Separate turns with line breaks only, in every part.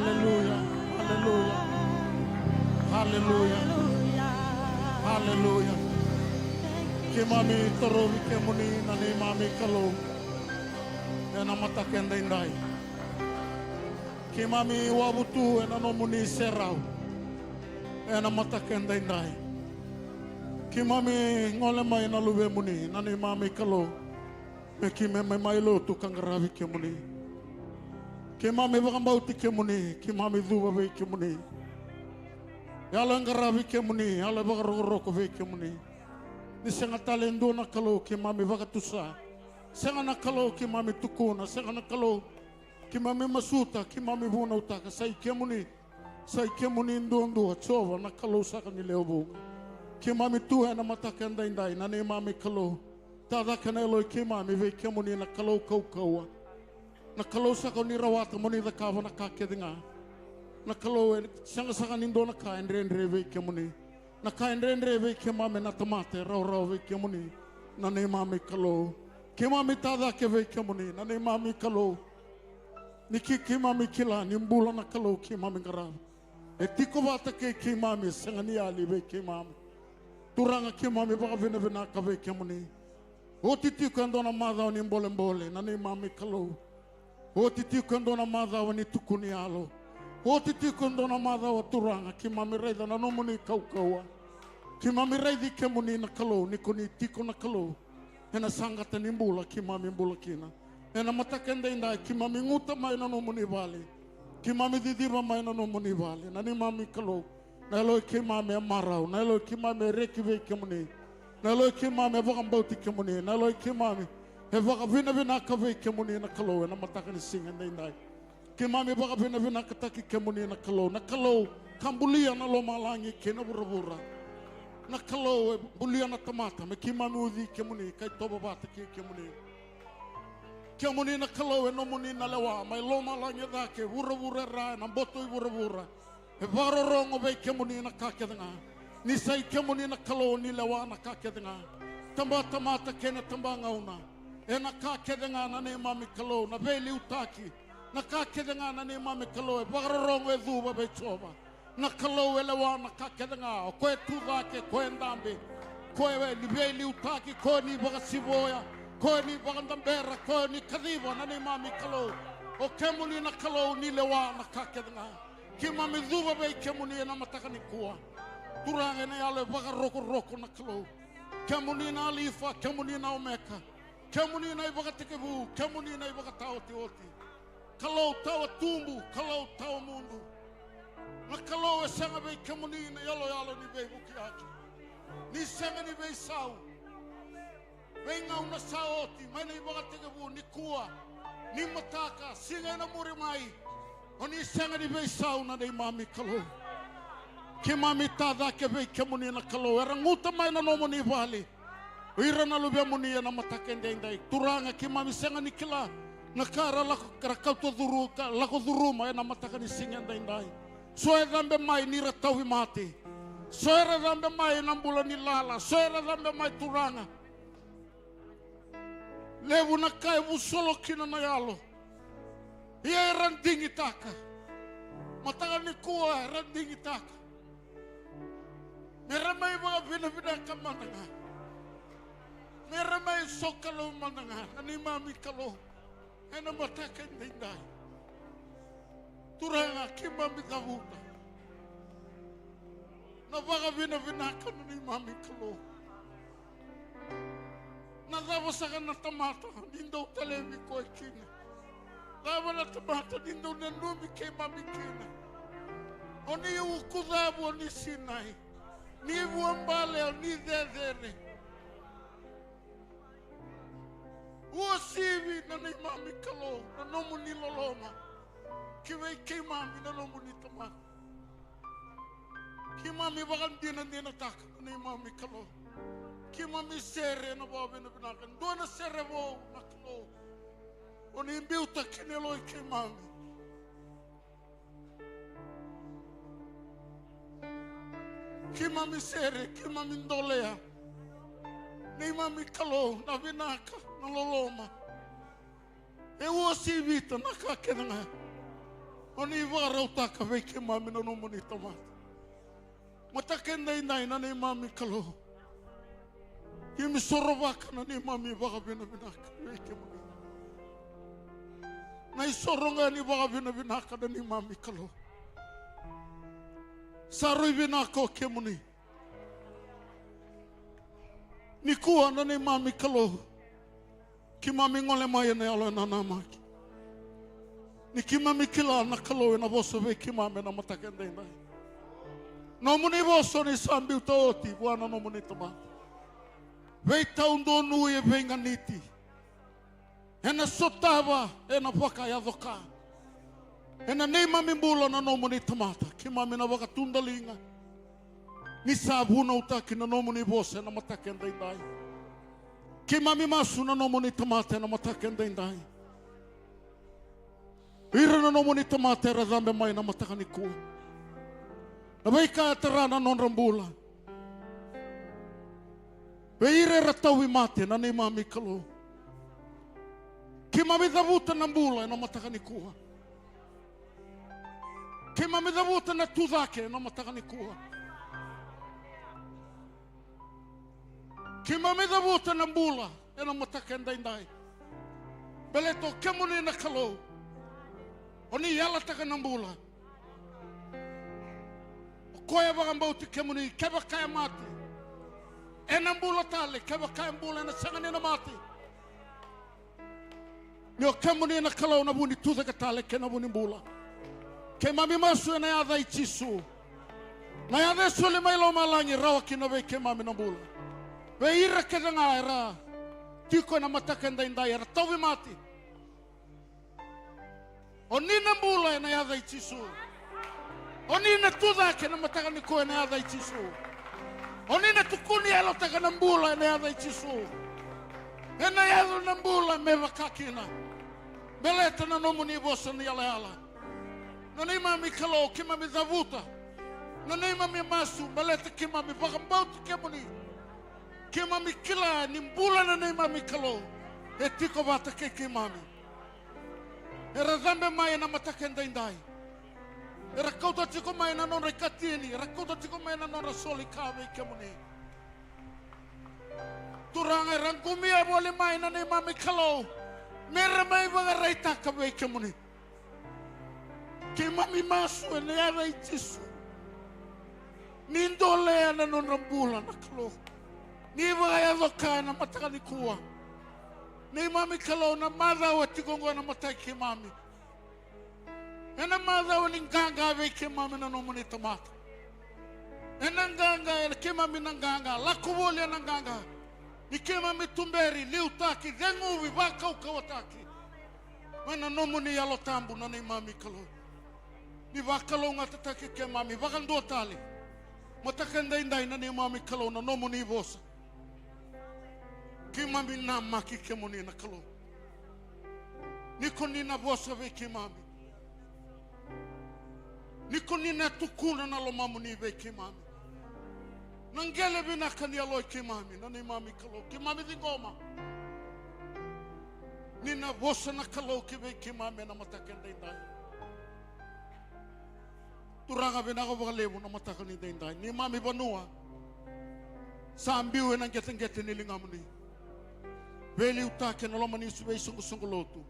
Haleluya. Haleluya. Haleluya. Haleluya. Kimami torovi kemuni nani mami kalo. Ena mata kenda indai. Kimami wabutu ena nomuni serau. Ena mata kenda indai. Kimami ngole mai na luwe muni nani mami kalo. Mekime mai lo tu kangaravi kemuni. Kimami wakambauti kemuni. Kimami dhuwa ve kemuni. Yala ngaravi kemuni. Yala wakaroko ve kemuni. Ni senga talendo na kalo kimami wakatusa. Senga na kalo kimami tukuna. Senga na kalo kimami masuta. Kimami vuna utaka. Sai kemuni ndondo achova na kalo saka ni leo bunga. Kimami tuhe na mataka ndai na ne mami kalo. Tada kana elo kimami ve kemuni na kalo kau. Na kalo saka ni rawata moni da kava na kakedinga. Na kalo senga saka nindo na kaendre ve kemuni. Na kaindrendre ve kimami na tomate rau ve kimuni na ne mami kalo kimami tada ke ve kimuni na ne mami kalo niki kimami kila nimbula na kalo kimami garab etiko vata ke kimami sangani ali ve kimami turanga kimami baka vina ka ve kimuni otiti kando na madha ni mbole na ne mami kalo otiti kando na madha ni tukuni alo otiti kando na madha wa turanga kimami reida na nomuni kaukawa kimami reidi kemuni na kalo nikoni tiko na kalo ena sangata nimbula kimami mbula kina ena matakenda inda kimami nguta mai na nomuni vale kimami didira mai na nomuni vale na ni mami kalo na lo kimami amarau na lo kimami rekive kemuni na lo kimami vakambauti kemuni na lo kimami vaka vina kave kemuni na kalo ena matakani singa inda kimami baka vina kataki kemuni na kalo kambulia na lo malangi kena burabura na kalo bulia na tamata me kimami udhi kemuni kai toba bata kemuni na kalo no muni na lewa mai lo malangi dake burabura ra na boto burabura e varo rongo be kemuni na kakedanga ni sai kemuni na kalo ni lewa na kakedanga tamba tamata kena tamba ngauna e na kakedanga na ne mami kalo na veli utaki na kakedanga na ne mami kalo e varo rongo e dhuba be choba na kalo elewa na kakedanga koe tudake koe ndambe koe libeli utaki koe ni baga siboya koe ni baga ndambera koe ni kadiva na ni mami kalo o kemuni na kalo ni lewa na kakedanga kimami dhuba be kemuni na mataka ni kuwa turange na yale baga roko na kalo kemuni na alifa kemuni na omeka kemuni na ibaga tekebu kemuni na ibaga tawati oti kalo tawa tumbu kalo tawa mundu na kalo e senga be kemuni na yalo ni be buki aki ni senga ni be sau be ngau na saoti mai na ibaga tegebu ni kuwa ni mataka singa na muri mai o ni senga ni be sau na dei mami kalo ke mami tada ke be kemuni na kalo era nguta mai na nomo ni vale ira na lubia muni na mataka ndai turanga ke mami senga ni kila na kara la krakau to duru ka la ko duru mai na mataka ni singa ndai soe rambe mai ni ratawi mati soe rambe mai nambula ni lala soe rambe mai turanga levu na kai busolo kina na yalo ia randingi taka matanga ni kuwa randingi taka mera mai mga vina kamananga mera mai sokalo mananga ani mami kalo ena mataka ndai turanga kimami kavuta na vaga vina kanu ni mami kalo na dava saka na tamata nindo televi ko kina dava na tamata nindo na numi ke mami kina oni ukudabu ni sinai ni vuambale ni dedere uosivi na ni mami kalo na nomu ni loloma kiwe kimami na nomu ni tamata kimami bagan dina taka ni mami kalo kimami sere na bawa bina kan dona sere bo na kalo oni biuta kinelo kimami kimami sere kimami ndolea ni mami kalo na vinaka na loloma e uosi vita na kakedanga Oni varau taka veke mami na nomu ni tamata. Matakenda inai na ni mami kalo. Kimi sorovaka na ni mami vaka vina vinaka veke mami. Na isoronga ni vaka vina vinaka na ni mami kalo. Sarui vinaka o kemuni. Ni kua na ni mami kalo. Ki mami ngole mai na alo na namaki. Ni ki mami kila na kalo na voso ve ki mami na matakenda inai. No muni voso ni sambi utaoti buana no muni tama. Vei taundo nui e venga niti. Ena sotava ena waka ya dhoka. Ena nei mami mbula na no muni tamata. Ki mami na waka tundalinga. Ni sabuna utaki na no muni voso na matakenda inai. Ki mami masu na no muni tamata na matakenda inai. Ira na no muni tamata era zambe mai na matakani kua. Na vai ka terana non rambula. Veire ratawi mate na nei mami kalo. Ki mami davuta na mbula na matakani kua. Ki mami davuta na tudake na matakani kua. Ki mami davuta na mbula na matakenda indai. Beleto kemuni na kalo. Oni yala taka na mbula. Koya baga mbauti kemuni keba kaya mati. Ena mbula tale keba kaya mbula na sangani na mati. Nio kemuni na kalau na buni tuza katale kena buni mbula. Ke mami masu na yada ichisu. Na yada suli mailo malangi rawa kinabe ke mami na mbula. Ve ira keda nga era. Tiko na matakenda indai era tawi mati. Oni na mbula na yada ichisu. Oni na tuda ke na matakani ko na yada ichisu. Oni na tukuni elo taka na mbula na yada ichisu. Ena yada na mbula meva kakina. Beleta na nomu ni vosa ni yala yala. Na ni mami kalo ki mami zavuta. Na ni mami masu beleta ki mami vakambauti kemuni. Ki mami kila ni mbula na ni mami kalo. E tiko vata ke ki mami. Era zambe mai na matakenda indai. Era kauta tiko mai na non rekatini. Era kauta tiko mai na non rasoli kave kemuni. Turanga rangkumia boleh mai na ni mami kalau. Mera mai vaga raita kave kemuni. Ki mami masu ene ara ichisu. Nindole na non rambula na kalau. Ni vaga ya doka na matakani kuwa. Ni mami kalau na madha wa tigongo na matai ki mami. Ena madha wa ninganga ve ki mami na nomuni tamata. Ena nganga ki mami na nganga. Lakubole na nganga. Ni ki mami tumberi liutaki denguvi vakau kawataki. Mana nomuni yalo tambu na ni mami kalau. Ni vakalo ngatataki ki mami vakando tali. Matakenda indai na ni mami kalau na nomuni vosa. Ki mami na maki kemuni na kalo. Niko nina vosa ve ki mami. Niko nina tukuna na lo mamuni ve ki mami. Nangele bina kani aloi ki mami. Na ni mami kalo. Ki mami di goma. Nina vosa na kalo ki ve ki mami na matakenda indai. Turanga bina ko vakalevu na matakenda indai. Ni mami banua. Sambiwe na ngete nilingamuni. Veli utake na loma nisu vei sungu lotu.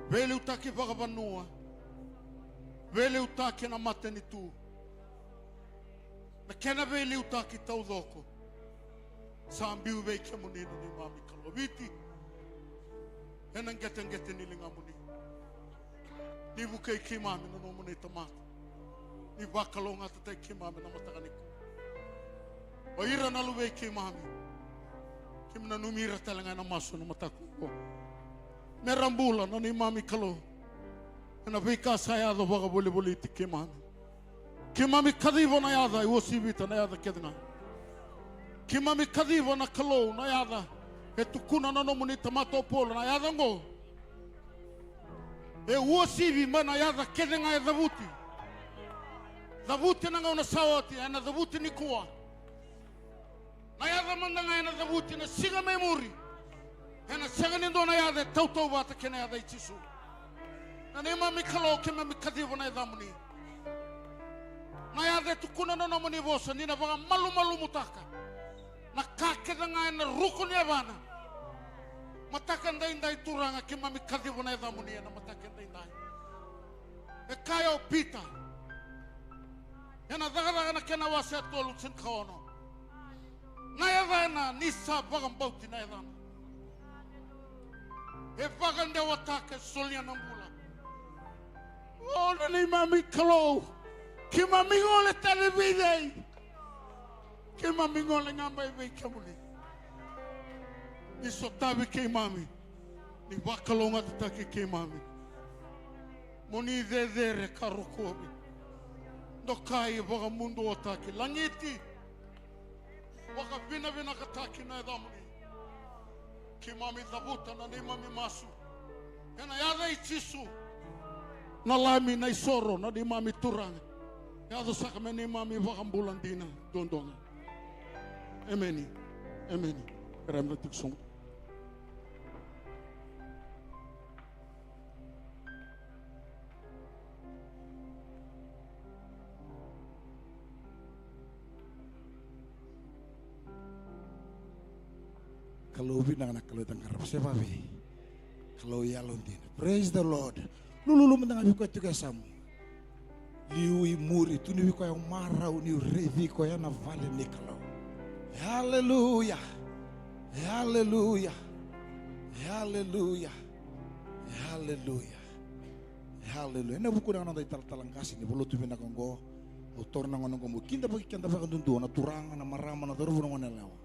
Veli utake vagavanua. Veli utake na mateni tu. Na kena veli utake tau dhoko. Sambiu vei kia munino ni mami kalo. Viti. Ena ngete nilinga muni. Ni vuke ki mami na no muni tamata. Ni vakalo ngata te ki mami na matakaniku. O ira na luwe ki mami. Kimna numira talanga na maso na mataku. Merambula na ni mami kalo. Na vika saya do vaga boli tiki mami. Ki mami kadivo na yada i osivita na yada kedna. Ki mami kadivo na kalo na yada e tukuna na no munita mato polo na yada ngo. E osivi mana yada kedna e zavuti. Zavuti na ngona sawati na zavuti ni kuwa. Na yada manda nga na zavuti na siga memori. Na saga nindo na yada tau vata kena yada ichisu. Nani mami kalau kime mikadivo na idamuni. Na yade tukuna na namuni vosa nina vanga malu mutaka. Na kake na ngai na rukun ya bana. Matakan dai turanga kime mikadivo na idamuni na matakan dai. E kaya o pita. Yana daga na kena wasa tolu tsin kaono. Na yadana nisa bagam bauti na yadana. E bagam de watake solia nambula. Oh, nani mami kalau, ki mami ngole televide, ki mami ngole ngambai bei kamuli. Ni sotabi ki mami, ni bakalonga tataki ki mami. Moni dedere karukobi, dokai baga mundo otaki langiti, baga bina kataki na edamuni. Ki mami tabuta na ni mami masu, yana yada ichisu. Na lami na isoro na di mami turang. Yado sa kami ni mami vakambulan dina dondonga. Ameni. Karam na tiksong.
Kalau binang nak kalau tangkar siapa be? Kalau ya lontin. Praise the Lord. Lulu mendengar biko juga samu. Liui muri tu ni biko yang marau ni revi ko yang navale ni kalau. Hallelujah. Hallelujah. Hallelujah. Hallelujah. Hallelujah. Na buku dengan nanti talang kasih ni bolu tu bina konggo. Autor na ngono konggo. Kinda bagi tuntu na turang na marama na taru na lewa.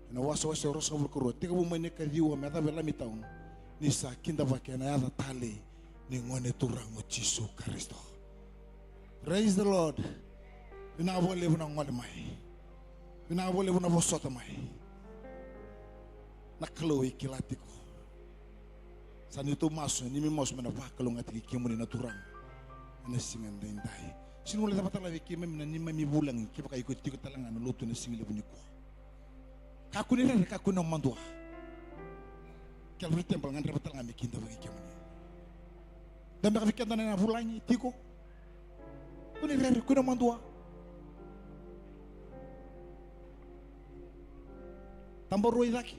Na wasa oros kabul kuro. Tiga bu mene kadiwa meta bela mitaun. Nisa kinda bagi na yada tali. Ningone turang Yesu Kristo. Praise the Lord. Bina boleh buna ngol mai. Bina boleh buna bosota mai. Nakloi kilatiko. Sanito maso ni mimos mena bakalo ngati kimuni na turang. Ana singan dai. Sino wala dapat lawi kimem na ni mami bulang kipa kay ko tiko talangan luto na singile buniko. Kakuni na kakuna mandua. Kalbri tempel ngan dapat talangan kinta bagi kimuni. Dan mereka fikir na bulangi tiko. Kuni rere kuna mandua. Tambor roi lagi.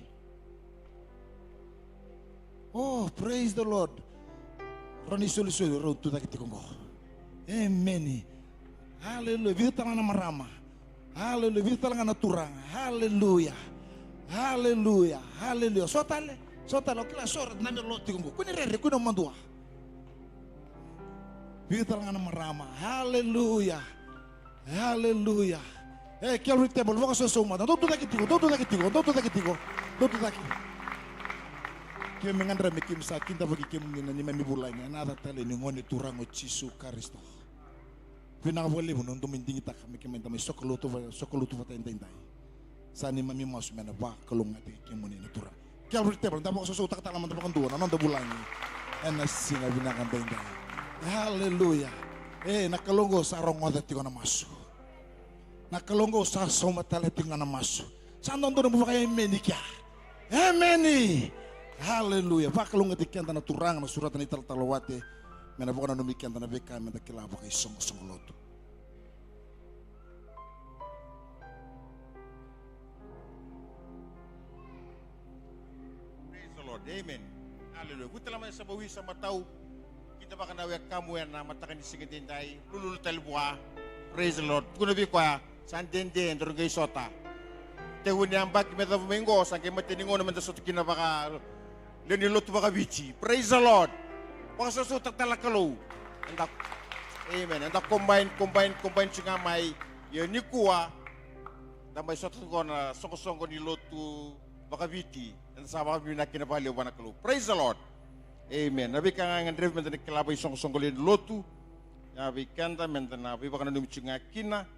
Oh, praise the Lord. Roni suli rotu lagi tiko ngo. Amen. Hallelujah. Vita tangan marama. Hallelujah. Vita tangan turang. Hallelujah. Hallelujah. Hallelujah. Sotale okila sorat na lo tiko ngo. Kuni rere kuna mandua. Vita tangan marama. Hallelujah. Hallelujah. Calvary Temple, vamos a somar. Don't do that. Kaya mengandra mekim sa kinta bagi kemun ni mami bulanya nada tale ni ngone turang Yesu Kristo. Pina boleh bunon to mending tak mekim mentami sokolutu fata entai. Sani mami mas mena ba kalung ati kemun ni turang. Calvary Temple tamo so tak tak laman tapakan tuan non to bulanya. Enas singa binakan entai. Hallelujah. Nakalongo sa rongo dati ko na maso. Nakalongo sa somatale tinga na maso. Saan doon mo kaya menikya? Amen. Hallelujah. Pakalong atikian tanah turang na surat ni talawate. Menabukan na numikian tanah beka mentakilaba kay song loto.
Praise the Lord. Amen. Hallelujah. Kita lamang sa bawi sa mataw. Kita baka nawag kamu yan na matakan di sigatin tayo. Lulul talbuha. Praise the Lord. Kung nabi ko ya, saan din doon kayo sota. Tehun yang bak meta domingo sangke matiningo naman sa soto kinabaka lenilot baka bici. Praise the Lord. Baka sa soto talakalo. Andak amen. Andak combine singa may ni kuwa damay soto ko na songko ni lotu baka bici. And sa baka binak kinabali wanakalo. Praise the Lord. Amen. Nabi ka nga ngandrev menta kilabay songko ni lotu. Nabi kanta menta nabi baka nanumichinga kina.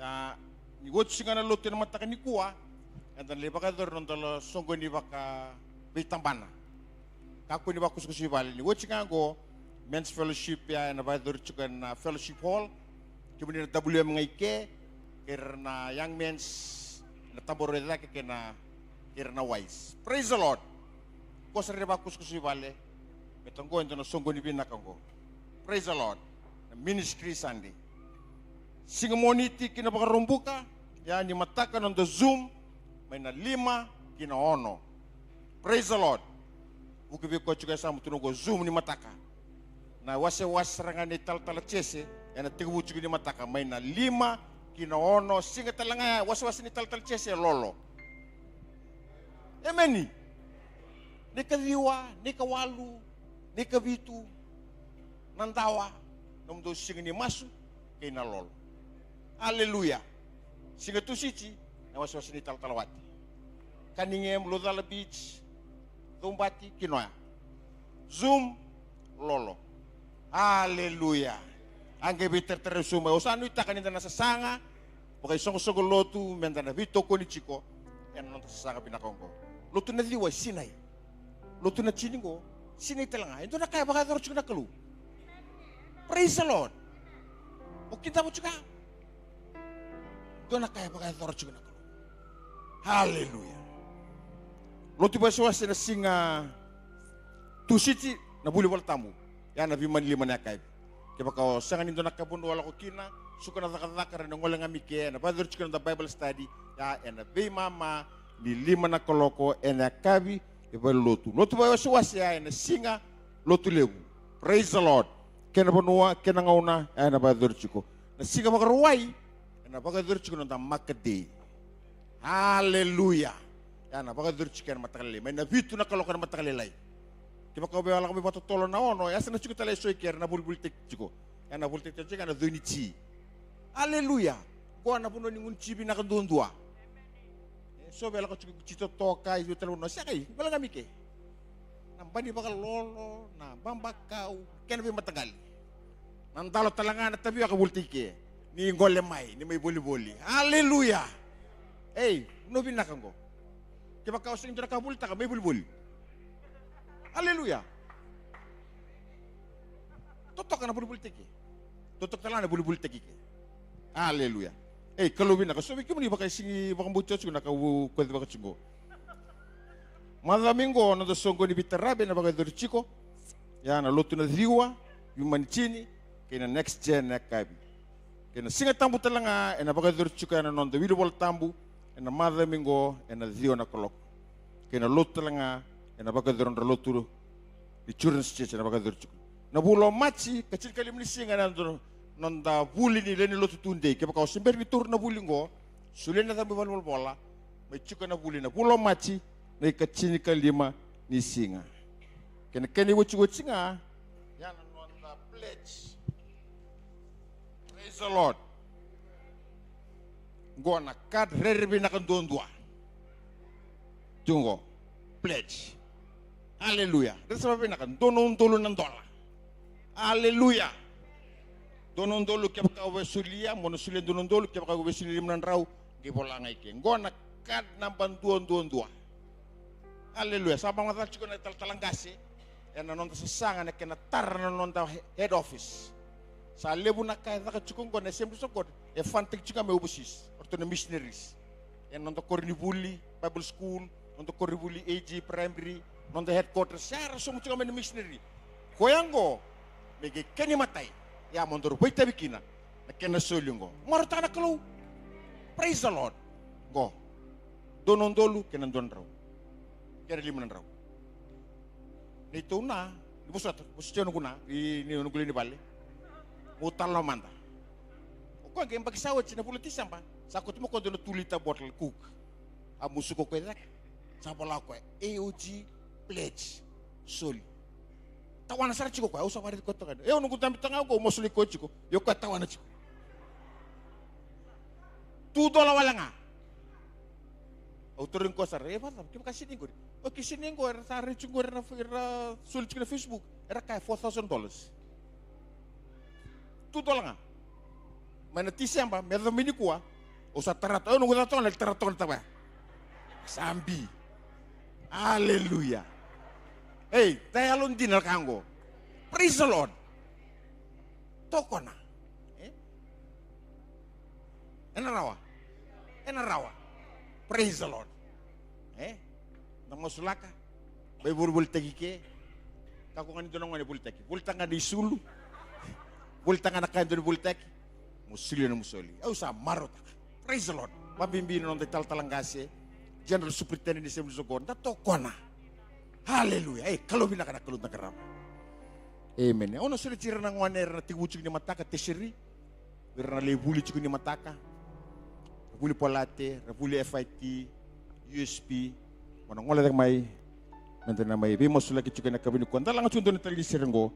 Ya ni wot singa na lotu na matakan ni kuwa. And then liba ka doon nondalo songko ni baka bitambana. Kako ni baka kuskusi bali ni wot singa go men's fellowship ya na ba doon chukan na fellowship hall. Kemudian WM ngaike karena young men's na tabor nila kena wise. Praise the Lord. Ko sa riba kuskusi bali. Metongo into na songo ni binakango. Praise the Lord. Na ministry Sunday. Singamoniti kinapakarumbuka, yani mataka on the Zoom, may na 5 kinaono. Praise the Lord. Ukivi ko chuka sa mutunugo Zoom ni mataka. Na wase-wasrangan ni tal-tala chese, yana tigu chuka ni mataka, may na 5 kinaono, singa talanga wase-wase ni tal-tala chese lolo. Amen. Ni kadiwa, ni kawalu, ni kabitu, nandawa, namdo singa ni masu, kay na lolo. Haleluya. Singa tu sici, na wase-wase ni tal-talawati. Kaningem, Lodala Beach, Tumbati, Kinoya. Zoom, lolo. Haleluya. Angge biter teresuma. Osano itakan na sa sanga. Pagay songo-songo lotu, menda na vito ko ni Chico. Yan nang sa sanga pinakongko. Lotu na liwa, sinay. Lotu na chiningo, sinay talanga. Ito na kaya baka torch na kalu. Praise the Lord. O kita mo chuka. Ito na kaya baka torch na kalu. Haleluya. Lotu ba siya na singa tusiti na buli wal tamu. Yan na biman 5 na kaya. Kaya baka sangan ito nakabundo wala ko kina. Suka na takataka rin ng walang amike. Na brother chicken na Bible study. Ya na bay mama ni 5 na koloko. Na kabi. Iba lotu. Lotu ba siya na singa lotu lebu. Praise the Lord. Kaya na banua. Kaya na ngauna. Na brother chico. Na singa makaruway. Na brother chico na makade. Haleluya. Yan, baka durchika na matakali. May nabito na kaloka na matakalilay. Di ba kami wala kami matutolo na ono. Yasa na chiko talay soy kaya na bulbultik chiko. Yan na bultik chiko na dunichi. Haleluya. Kuha na puno ningun chibi na kadundua. So bela ko chito toka ito talo na siya kay. Wala kami ke. Nambani baka lolo na bambakaw. Kaya na ba matagal. Nandalo talanga na tabi ka bultik ke. Ni ngolemay ni may boli-boli. Haleluya. Hey, no binakang ko. Kaya kau sering tidak kabul tak may bulbul. Haleluya. Totok na bulbul teki. Totok tala na bulbul teki. Haleluya. Kalau bina ka sabi ko ni baka singi baka bucot ko nakawu kwento baka chungo. Madaminggo na dosongo ni bitarabe na baka dorchiko. Ya na lotu na diwa, yuman chini kina next gen na kabi. Kina singa tambu talanga na baka dorchiko na non de wilbol tambu. Na madaminggo na diwa na kolok. Kina lotu talanga na baka doron lotu di churns cheche na baka dorchiko. Na bulo machi kecil kali mlisinga na nonda buli ni leni lotu tunde ke baka simber bitur na buli ngo sulen na tambi wal bola may chuka na buli na bulo machi na kecil kali ni singa. Kena keni wuchi nga yan nonda pledge. Praise the Lord. Go na kad rerbi na kandondwa. Jungo pledge. Haleluya. Dito sabi na kan donon-dolo ng dola. Haleluya. Donon-dolo kaya baka uwesulia, monosulia donon-dolo kaya baka uwesulia ng raw, gibola nga ikin. Go na kad ng banduan-duan-dua. Haleluya. Sabang matach ko na talanggasi, yan na nonta sa sanga na kinatar na nonta head office. Sa lebu na kaya nakachukong ko na siyempre sa God, fantig chika may ubusis, orto na missionaries. Yan nonta Cornibuli, Bible School, nonta Cornibuli AG Primary, nonta headquarters, siya raso mo chika may missionary. Koyango, may kani matay, ya mondoro, boy tabi kina, na kinasulyong ko. Marata na kalaw, praise the Lord. Go, donondolo, kinandon raw. Kaya liman raw. Nito na, busot siya nung kuna, nungkulin ni Bali. Mutal na manda. O kung ang pag-isawad, sinapulitisan pa. Sakot mo kung doon tulita bottle cook. Amuso ko kaya sa pala ko AOG pledge soli. Tawa na sa chiko ko, usap parit ko to kan. Nung kutamit nga ko, mosuli ko chiko. Yo ko tawa na chiko. $2 wala nga. Autorin ko sa reva, kaya kasining ko. O kisining ko, sa reaching ko na sulit ko na Facebook. Era kaya $4,000. $2 nga. May natisi yan ba? Meron mini kuha. O sa tarato. Nung tarato, nagtarato na tawa. Sambi. Hallelujah. Hey, tayalon din alkango. Praise the Lord. Toko na. Enarawa. Praise the Lord. Namasulaka. May burbul tagike. kakungan ito nang bultek. Bultang nga di sulu. Bultang nga nakain doon bultek. Musuli na musuli. Sa marot. Praise the Lord. Mabimbino ng tal-talanggasi. General Superintendent di Sebul Sogon. Natoko na. Hallelujah. Kalau binakakalod na karama. Amen. Ono sulit sira ng waner na tiguchig ni mataka tesiri. Wira na lebuli chig ni mataka. Rabuli polate, rabuli FIT, USP. Manong wala may nanti na may bimos lagi chig na kabinu ko. Dalang chundo na tali sirengo.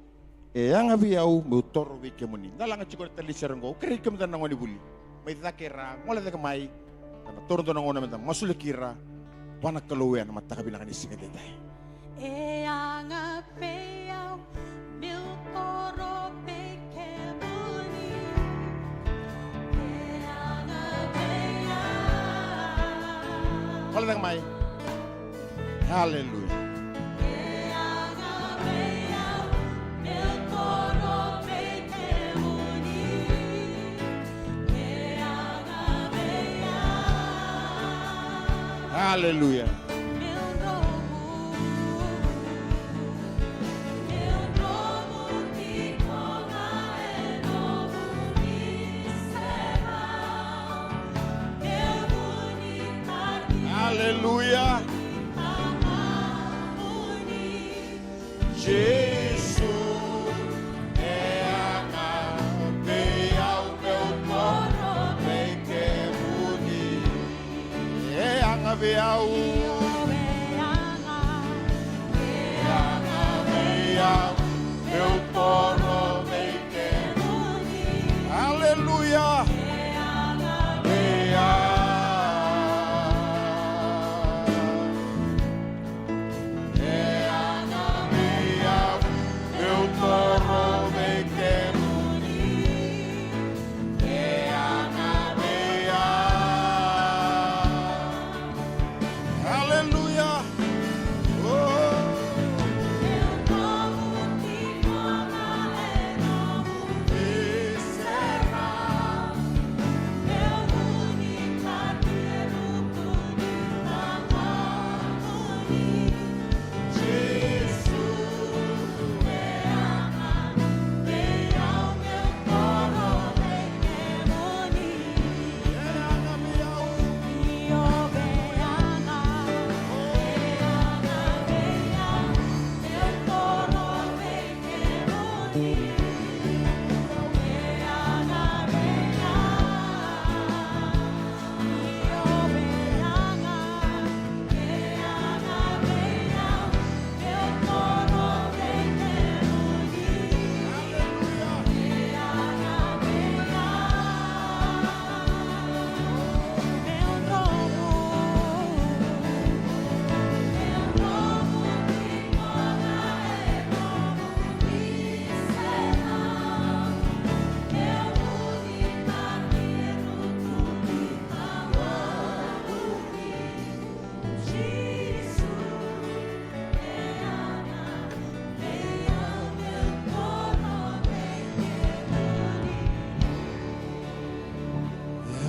Yang abiyaw mo toro wike mo ni. Dalang chig na tali sirengo. Kaya kam dan nangoni buli. May takera, wala may na toro do nangona man masulikira. Panak kaluyan na matakabi na kanising detay.
Ang abiyaw mil toro wike mo ni. Ang abiyaw.
Wala may. Hallelujah. Hallelujah. Hallelujah. Jesus é a cabeça, o meu corpo vem que unir. É a cabeça, meu corpo vem que unir. Aleluia.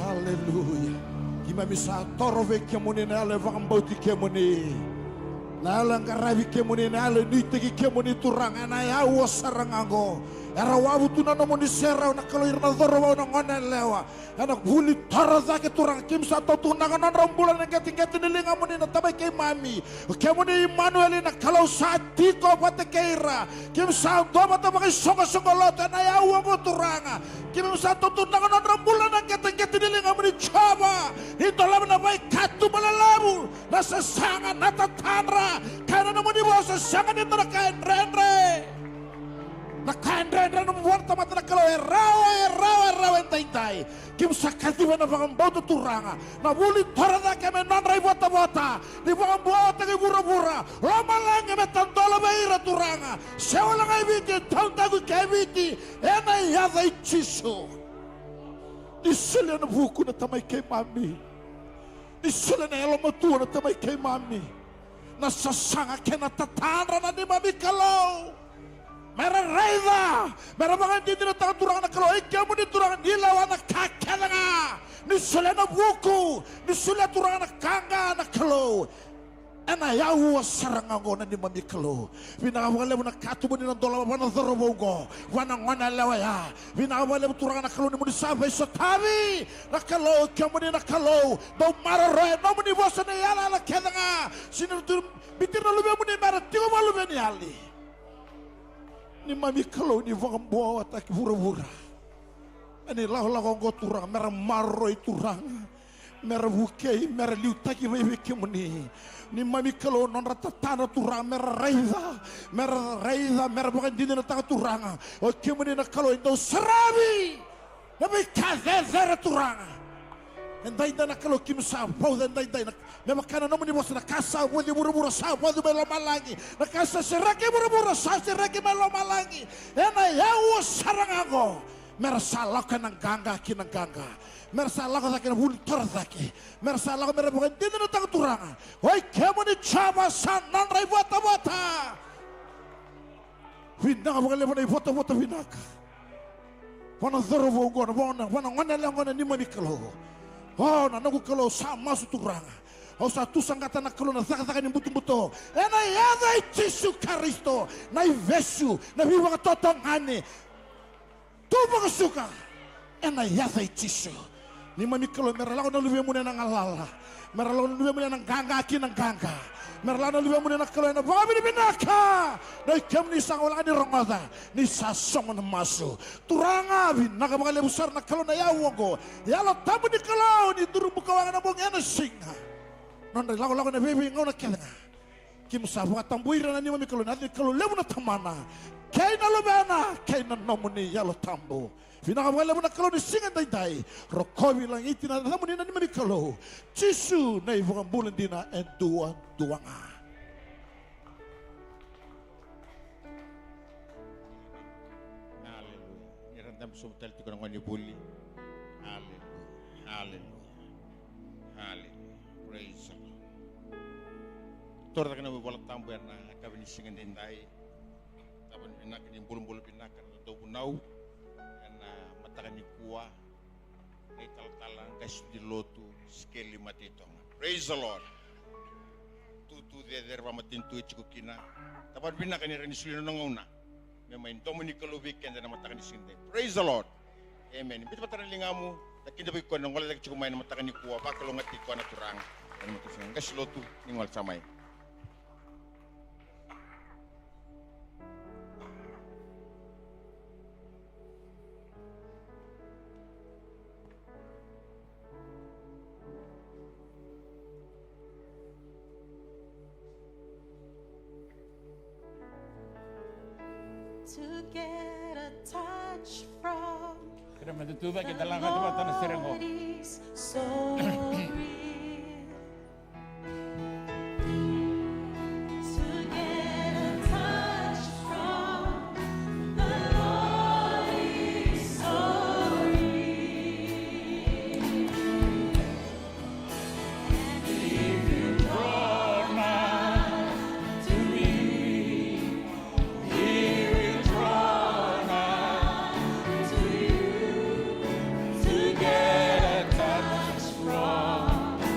Hallelujah. Kimamisa toro vecchia muni nale vambauti kemuni. Nalang karavi kemuni nale nitegi kemuni turang anaya wasarangango. Era wabu tunano muni serau na kalau irna doro na ngone lewa. Anak buli tara zake turang kim sato tunangan na rombulan na gating-gating nilinga muni na tabay kay mami. Kemuni Emmanuel na kalau sati ko pati keira. Kim sa do mata bagi songo-songo lote na yawa ko turanga. Kim sato tunangan na rombulan na gating-gating nilinga muni coba. Ito lam na bay katu malalabu. Nasa sangan natatanra. Kaya na muni mo sa sangan ito na kain renre. Nakandra no muerta mata na kalau rawa entai kim sakati wana vangambau turanga na buli torada keme nandrai bota di vangambau ke bura-bura lama lange metandola beira turanga sewala ngai viti tautagu keviti ena yada ichiso isule na buku na tamai ke mami isule na elo matua na tamai ke mami na sasanga kena tatandra na di mami kalau Mera reida, mera bangan di dina tangan turang na kalau ikamu di turang di lawan na kakelanga, ni sule na buku, ni sule turang na kanga na kalau, ena yawo sarangango na ni mamikalo vinawale muna katubu ni ndola wana dhorobongo wana ngwana lewa ya vinawale turanga nakalo ni muni sabe sotavi nakalo kamuni nakalo do mararo no muni bosane yala la kedanga sinu bitir na lube muni mara tigo malube ni ali ni mamikalo ni vambo atak vura-vura ani lahu ngo turang mera marro turang mera bukei mera liutaki wewe kemuni ni mami kalau non rata tanah turang mera reida mera bukan di na tanga turanga o kemuni na kalau itu serabi nabi kaze turanga endai na kalau kim sa pau endai na memang kana no muni bosa na kasa wadi buru-buru sa wadi melo malangi na kasa serake buru-buru sa serake melo malangi ena yawo sarangago mersalak nang gangga kinang gangga mersalak sakin buntor saki mersalak mer bukan di na tang turanga oi kemo ni chama san nan rai bota winda bukan le bota bota winaka wana zorovo ngona wana ngona le ngona ni mami kalo oh na nagu kalo sama su turanga o sa tu sangata na kalo na saka ni butu ena yaga Yesu Kristo na ivesu na viva totongane tuba kasuka ena yaga Yesu ni mami kalo merala na luwe muna na ngalala merala na luwe muna na ganga kinang ganga merala na luwe muna na kalo na babi ni binaka na ikem ni sangwala ni rongoda ni sasong na maso turanga bin nakabakale besar na kalo na yawo yalo tabu ni kalo ni turu bukawangan na bong ena singa non lago na bebe ngona kelenga kim sabu atambuira na ni mami kalo na kalo lebu na tamana kay na lubena kay na nomuni yalo tambo vinakabakale mo na kalo ni singa dai rokobi lang itina na muni na ni mami kalo Yesu na ibang bulan dina enduang duanga
haleluya nirandam sumtal ti ko ngoni buli haleluya haleluya haleluya praise the Lord torta kana wala tambo na kabini singa dai taban binak ni bulum-bulum binak do bunau na matakan ni kuwa ay taltalang kas di lotu skeli matitong praise the Lord tutu de derba matintu chukina taban binak ni ren sulino ngona may main domini kalubik kenda na matakan ni sinde praise the Lord amen bit mataran lingamu takin dabi ko nang wala lagi chukumay na matakan ni kuwa bakalo ngati ko na turang ano matisang kas lotu ningwal samay.
To get a touch from
Kira matutuba kita lang at mata na sirang ko.
is so real. To get a touch from the Lord is so real. And if you draw nigh to me, He will draw nigh to you. To get a touch from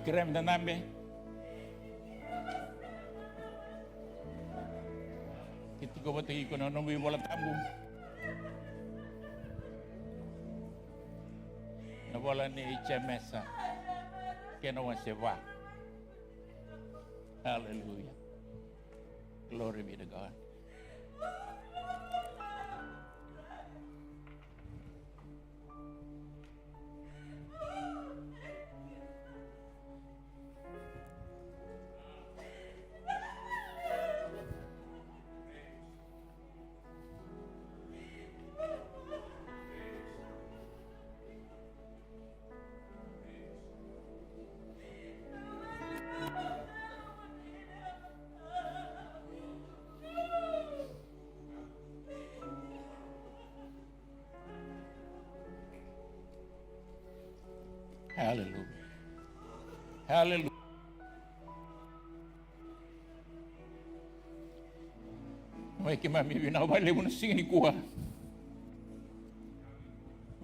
Krem dan nambe. Kita ko batagi ko na nung bola tambu. Na bola ni Chemesa. Kena waseva. Hallelujah. Glory be to God. Hallelujah. Hallelujah. Mai mami binawale mo singin kuha.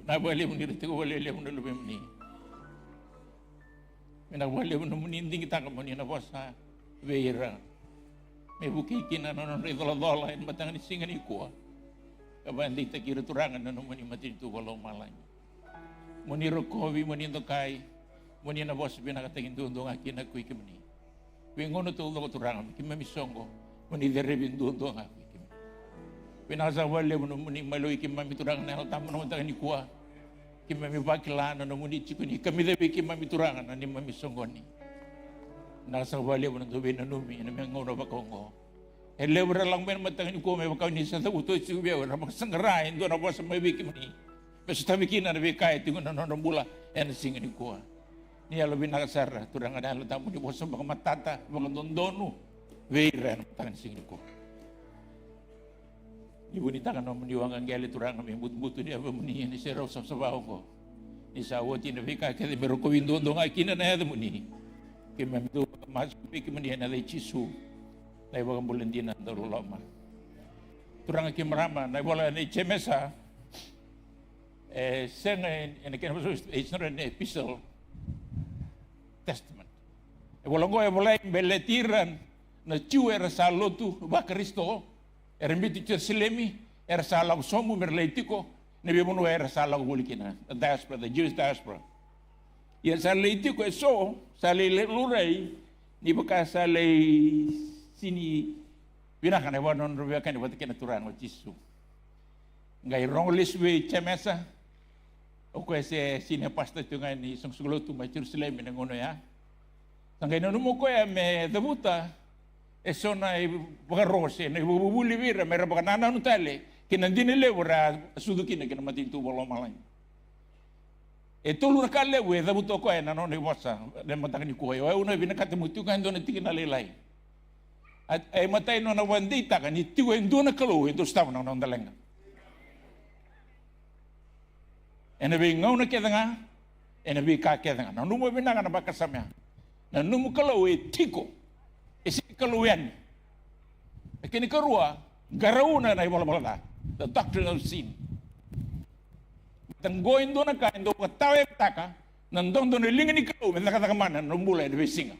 Nabale mo dito ko wale mo lubem ni. Binawale mo muninding kita ka mo ni na bosa veira. May buki kina non redola en batang ni singin kuha. Kabandi ta kira turangan no mo ni matin tu walo malay. Muni rokowi muni ndokai muni na boss binakatingin dundo nga kinakui kimni wingono to lo turang kimami songo muni derebin dundo nga kim pinasa wale muni maloi kimami turang na tamu no tangani kuwa kimami bakilana no muni chikuni kami debi kimami turang na ni mami songo ni nasa wale muni dobin no mi na mengono bakongo elebra lang men matangani kuwa may bakaw ni sa uto sibiya ra magsangarain do na boss may bikimni Basta bikin na kaya tingon na nombula en singin ko. Niya lebih nakasar turang ada lo tamu di bosan baka matata baka dondonu weiran tangan singin ko. Ibu ni tangan no meniwangan gale turang kami but-butu dia bemuni ni serau sabaw ko. Ni sawati na kaya kaya meroko windondo nga kina na hada muni. Kimam tu mas pikir muni na dai cisu. Dai baka bulan dinan darulama. Turang kimrama na bola ni Chemesa. It's not an epistle testament. Walang ko mulai beletiran na ciu era salotu ba Kristo era mbiti Jerusalemi era salau somu merleitiko ne bimuno era salau gulikina the diaspora, the Jewish diaspora. Ya saleitiko eso sale lurai ni baka sale sini binakan ewa non rubiakan ewa tekena turang o Jisu. Ngai ronglis we Chemesa. Oke se sini pasta tu ngani song sulo tu ma Jerusalem ni ngono ya. Sangai no mo ko ya me debuta eso na bagarose na bubuli vira me rabaka nana no tale kinandini le ora sudu kina kina matin tu bolo malai. E tolu kale we debuto ko na no ni bosa le matang ni ko yo uno bina katemutu kan do na tikina lelai. Ai matai no na wandita kan itu endo na kalo endo stav na no ndalenga. Ena bi ngau na kedanga, ena bi ka kedanga. Na numu binanga na bakasamya. Na numu kalau tiko, isi kalau yan. Kini kerua, garauna na ibola bola. The doctrine of sin. Tanggoin do na kain do katawe taka, nandong do nilingin ni kalau, menda kata kamana, numbula na bisinga.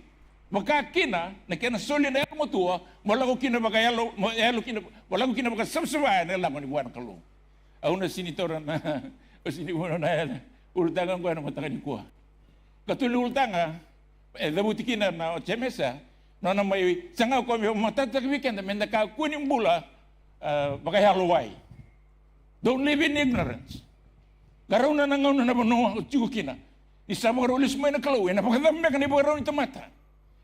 Maka kina, na kina soli na yako motua, wala ko kina baka yalo kina, wala ko kina baka sabsabaya na lamang ni buwan kalau. Au na sinitoran na, sini mo na yan. Ultangan ko na matangan ko. Katulul ultanga, dabuti na Chemesa, no na may sangaw ko may matatag weekend, may nakakunin bula, baka haluway. Don't live in ignorance. Garaw na nangaw na nabuno chukina. Isa mo rolis mo na kalawin, napakadami ka ni baraw ito mata.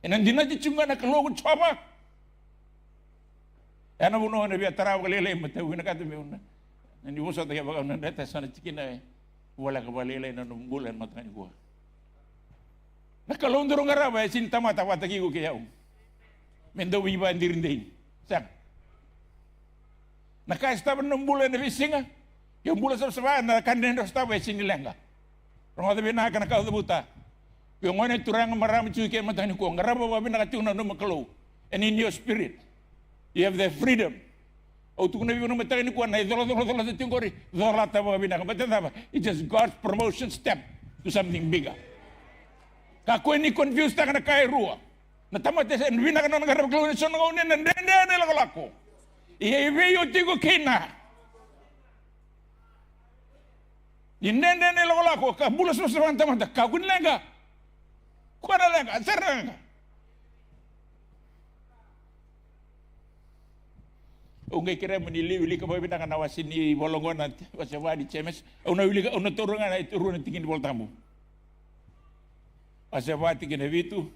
E nandi na chunga na kalawin chaba. Yan na buno na biya taraw kalilay matawin na katumi una. Nandi mo sa taga baka nandata sana chikina wala ka balilay na numbulan matangani ko. Nakalawin durong araba sinta mata watagi ko kaya Mendo wiba ndirindain. Sang. Nakastaban numbulan na bisinga. Yung bulan sa sabahan na kanina staba sinilenga. Rong ada bina kana ka buta. Yung ngone turang marami chuike matangani ko ngaraba ba bina katuna no makalo. And in your spirit you have the freedom. O tu kuna bina matangani ko na idolo tingori. Dola ta ba bina ka batata. It's just God's promotion step to something bigger. Kako ini confused na kay rua. Na tamate sa bina ka na ngarap ko ni sono ne ndende lako. Iya ibe tigo kina. Ndende lako ka bulas no sa tamata ka kun lenga. Kuana lenga saranga. Ungai kira menili wili ka bina ka nawasin ni bolongon at wasawa di chemes. Una wili ka una turungan ay turun tingin di boltamu. Asewati kena vitu.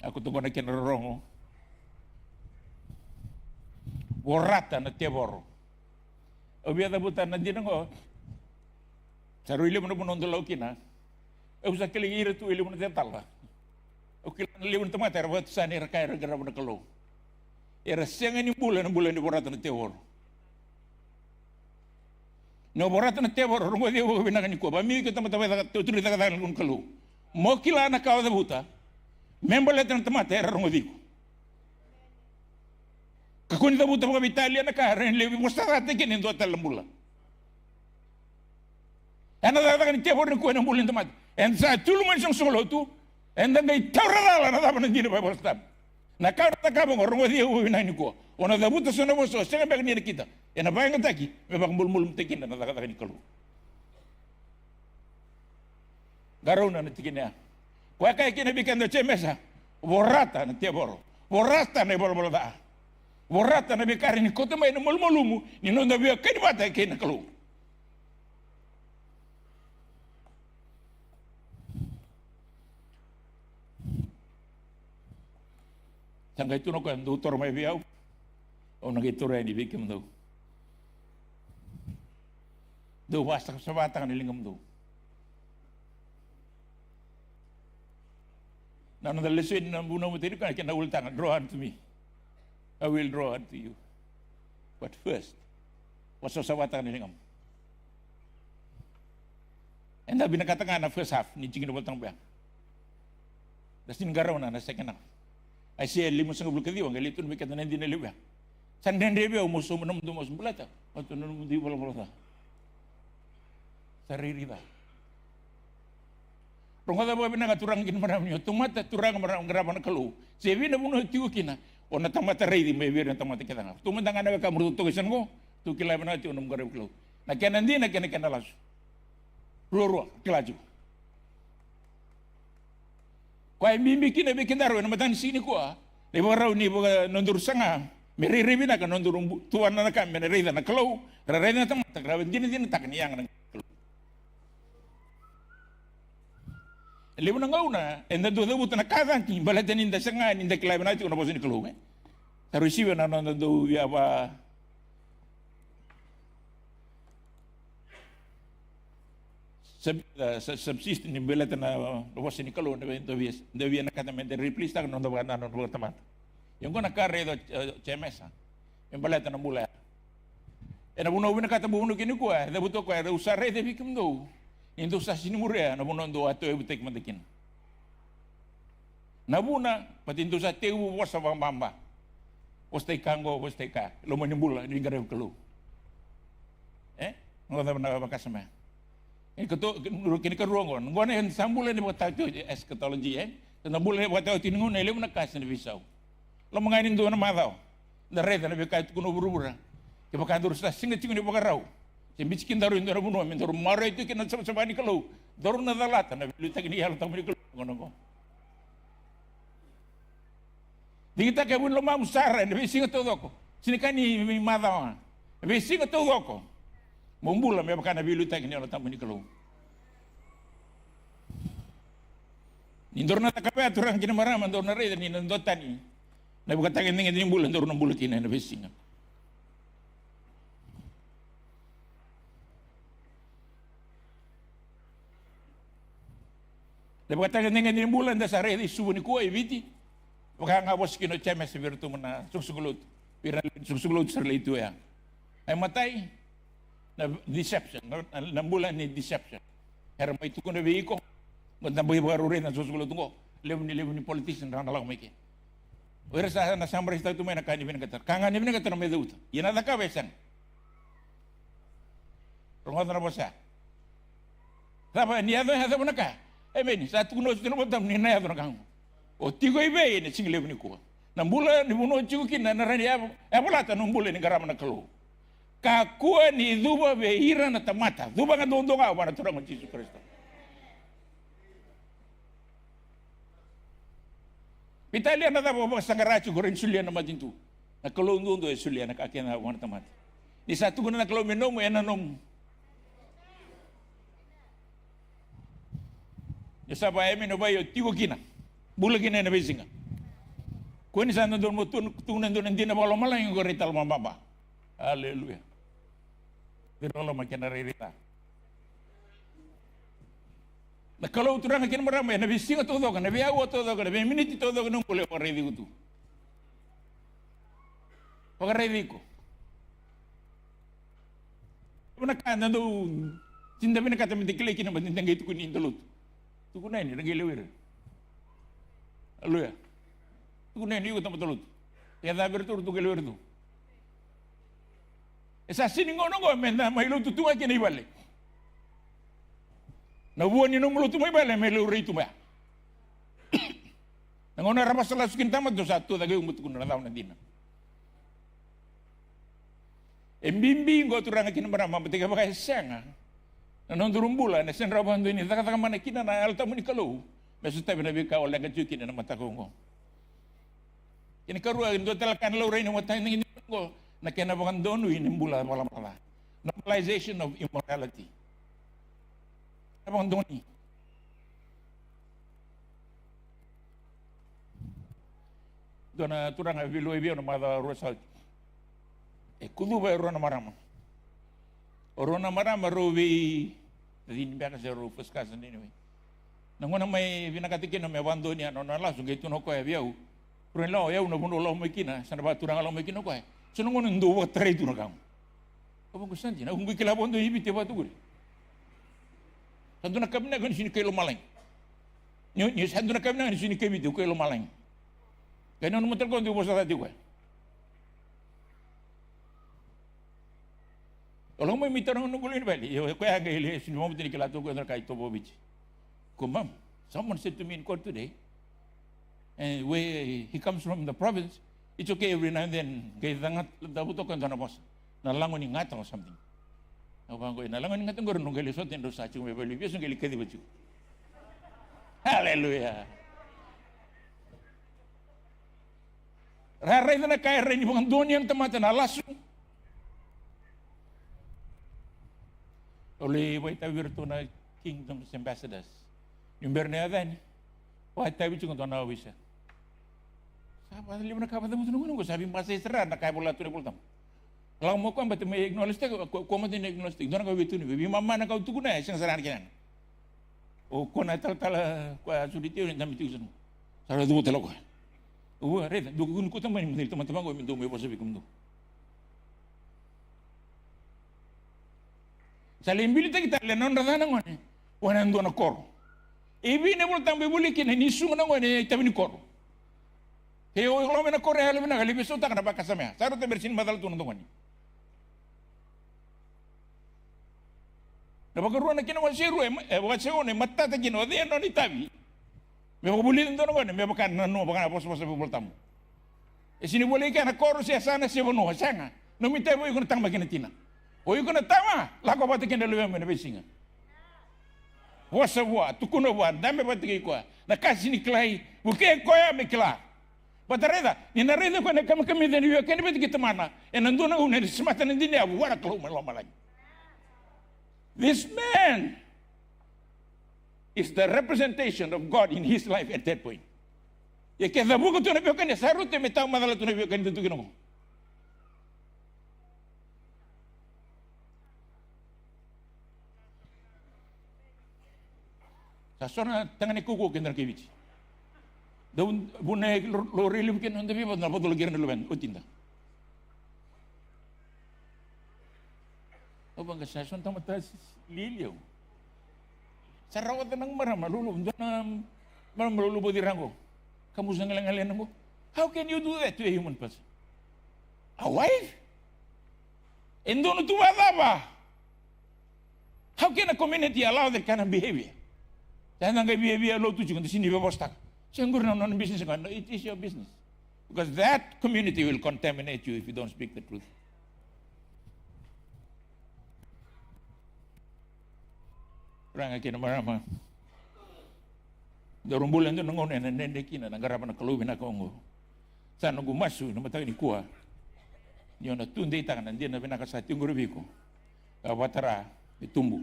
Aku tunggu nak kena rongo. Borata na teboro. Obiada buta na dinango. Saru ile mo no ndolo kina. Usa kali ira tu ile mo tetala. O kila ile mo tamata ra sani ra kay ra gara mo kalo. Era senga ni bulan di borata na teboro. No borata na tebor rungo dia wo bina kaniko ba mi kita mata tu tu kita kata kun kalu mo kila na kawa da buta member letra na tamata era rungo diko kakuni da buta mga Italia na ka ren lewi mo sa ate kin ndo talambula ana da kan tebor ko na bulin tamata en sa tulu man song solo tu en da ngai tawrala na da ban dina ba bostab na ka ta ka mo rungo dia wo bina niko ona da buta sona mo so senga bag ni kita ena bayang taki mebak mulmul tekin na kata ni kalu garona na tikinya kwa kay kinabikan do chemesa borata na teboro borata na bolo da borata na bikari ni kote may mulmulumu ni no nabiya kani bata kay na kalu sangay tuno ko doktor may biyaw o nagituro ni bikim do do wasta sa batang nilingam do nano the lesson na muna mo tiri ka kina ultang draw unto me I will draw unto you but first wasta sa batang nilingam and sabi nakatanga na first half ni chingin batang ba dasin garaw na second half I say limo sa ngubul kadiwa ngalito mi kadana hindi na liwa sandende be umuso mo namo dumos bulata o to namo di wala wala sariri da ronga da ba binanga turang kin maram nyo tumata turang maram ngaraban kalu sevi na buno tiu kina ona tamata reidi me wir na tamata kita tumanda ngana ka murtu to kisan go tu kilai bana tiu num garab kalu na kenandi na kenalas roro kilaju kwa mimi kina be kindaro na matan sini ko le borau ni nondur sanga meriri bina ka nondur tuan na ka meriri na kalu rere na tamata grabe din tak niyang Lebo na ngauna, enda do dabu na kada ki balatan inda sanga inda klay na ti una bosin kluwe. Taru siwa na do ya ba subsist ni balatan na bosin kluwe na bento vies. Devia na kata mente replace ta no do na no tamat. Yung ko nakare do chemesa. Yung balatan na mula. Ena buno na kata buno kini ko, dabu to ko usare de bikim do. Indo sa sinimure na bunondo ato e butek matakin. Nabuna pati indo sa teu wasa mamba. Postai kango postai ka. Lo manimbula ni garew kelu. Ngoda na bakasama. Keto kini karuangon. Ngone hen sambula ni bata tu eschatology Na bula bata tinungun na ilmu na kas ni bisau. Lo mangainin do na madaw. Na reda na bikai kuno burubura. Kebakan durus na singa tingun ni bakarau. Bikin daru indara bunuh, mintaru marah itu kena sama-sama ni kalau daru nadalat, na bilutak ini hal tamu ni kalau ngono. Dikita kebun lo mam sara, na bisinga todo ko. Sini kan ni madaw, bisinga todo ko. Mumbula me bakana bilutak ini hal tamu ni kalau. Indor na takape aturang kina marah, mandor na reda ni nandotani. Na bukatakin dengan ini bulan daru nambula kina na bisinga. Lepas kata dengan ini bulan dasar ini subuh ni kuai viti, maka ngabos kino cemes virtu mana sungsugulut, viral sungsugulut serle itu ya. Ay matai na deception, na bulan ni deception. Herma itu kuno beiko, nggak boleh baru rin na sungsugulut tunggu, lewu ni politician rana lang meke. Ora sa na sambar itu main nakani bin kata, kangan bin kata na medut. Yan ada ka besan. Rongon na bosa. Tapa ni ado hada bonaka. Beni satu kuno sino botam ni na ado nakang. O tigo ibe ni single ni ko. Nambula ni buno chuki na rani bola ta numbule ni garama na kalo. Kakua ni duba be ira na tamata. Duba nga dondonga wana turang Jesus Kristo. Italia na tapo sangarachu gorin sulia na matintu. Na kalo ndondo e sulia na kakya na wana tamata. Ni satu kuno na kalo menomo e nanom. Yasa ba emi no bayo tigo kina. Bula kina na besinga. Ko ni sana don mo tunan don ndina balo malang ko rital mambaba. Haleluya. Pero lo makina rita. Na kalau turang kina marama na besinga todo ka na biawo todo ka na minute todo ka nung pule ko redi ko tu. Pag redi ko. Una kana do tinda bina kata mitikle kina ba tinda gitu kunin dolut. Tukunay ni nagilawir. Haleluya. Tukunay ni ko tamatulot. Kaya dabar tur tu gilawir tu. Esa siningo no men na may lutu tu kini ibalik. Na buwan ni nung lutu may ibalik may luri tu ba. Nangona ramas salas kin tamat do satu dagay umut kun na daw na dina. Embimbi go turang kin marama betiga ba senga. Nanon durumbulan na sen rabahan do ni taka man kina na alta mo ni kalo. Mesu tabi na bika wala ga chuki na mata ko ngo. Kini karua ndo talakan lawray na mata ni ngo na kinabangan doon inimbula mala. Normalization of immorality. Abang doon ni. Doon na turang biloy biyo na mada result. Kudu ba ro na marama. Orona marama robi din biya kasi ro puskas anyway. Nangona may binakatikin na may bando niya no na langsung gitu no ko biyaw. Pero lao yaw no buno lao may kina sana ba turang lao may kina ko. So nangona ndo wa tray tu na kam. Abang ko santi na ungui kila bondo hibi te ba tu guri. Santo na kamna kan sini kilo malang. Ni santo na kamna kan sini kemi tu kilo malang. Kaya no mo ko ndi mo sa tati ko. Kalau mau minta orang nungguin balik, ya kau yang gile, sini mau beri kelatu kau terkait tu bobij. Kumam, someone said to me in court today, where he comes from the province, it's okay every now and then, kaya tangat dapat tu kan tanah bos, nalangon ingat or something. Apa kau nalangon ingat tu orang gile sotin dosa cuma beli, biasa gile kedi baju. Haleluya. Rara itu nak kaya reni bukan dunia yang tematan alasu. Oleh waita wirtu na Kingdom's Ambassadors. Yung berneadan, waita wicu kung tona wisa. Sabi lima na kapatid mo tunungan ko, sabi masa isra na kaya bola tu na pultam. Kalau mo ko ambate may acknowledge ko mo din acknowledge. Doon ka witu ni, bibi mama na kau tu na siyang saran kinan. O ko na tal ko suditi ni dami tu sunu. Sara du telo ko. O reda, du kun ko tamani mo teman-teman ko minto mo sabi ko mo. Salimbil kita lenon rada nangone. Wanan do na kor. Ibi ne bol tambe buli kin ni sunga nangone tabi ni kor. He o lo mena kor hale mena gali beso tak na bakasame. Saro te bersin madal tu nangone. Na bagaru na kina wasiru waseo ne matta ta kino de no ni tabi. Me buli ndo nangone me bakan no bakan apos bol tamu. E sini boleh kan kor sia sana sia bono sanga. No mi tabi ko tang bagina tina. Oyu kena tama, lako bati kena luwe mena besinga. Wasa wa, tukuna wa, dame bati kiko. Na kasi ni klai, buke koya me kla. Batareda, ni nareda ko na kami den yu kena bati kita mana. E nanduna una semata nandini abu wala klo maloma lagi. This man is the representation of God in his life at that point. Ya kaya buku tu na biyo kanya, sarute me tao madala tu na biyo kanya tu kinong. Sasona tangan kuku kendar kewiji. Daun bunai lori lim ken onda biba na bodol giran luben utinda. Obang sason tamata lilio. Sarawat nang marama lulu ndona maram lulu bodi rango. Kamu sangalang-alang mo. How can you do that to a human person? A wife? Endono tu ba? How can a community allow that kind of behavior? Saya nggak behavior lo tu juga di sini bebostak. Saya ngurus non business kan, it is your business. Because that community will contaminate you if you don't speak the truth. Orang akan marah. Dorong bulan tu nongon nende kina nanggarap na kalubin ako ngo. Sa nunggu masu na matay ni kuha. Niyo na tunde tangan nandiyan na pinakasati yung rubiko. Kawatara itumbu.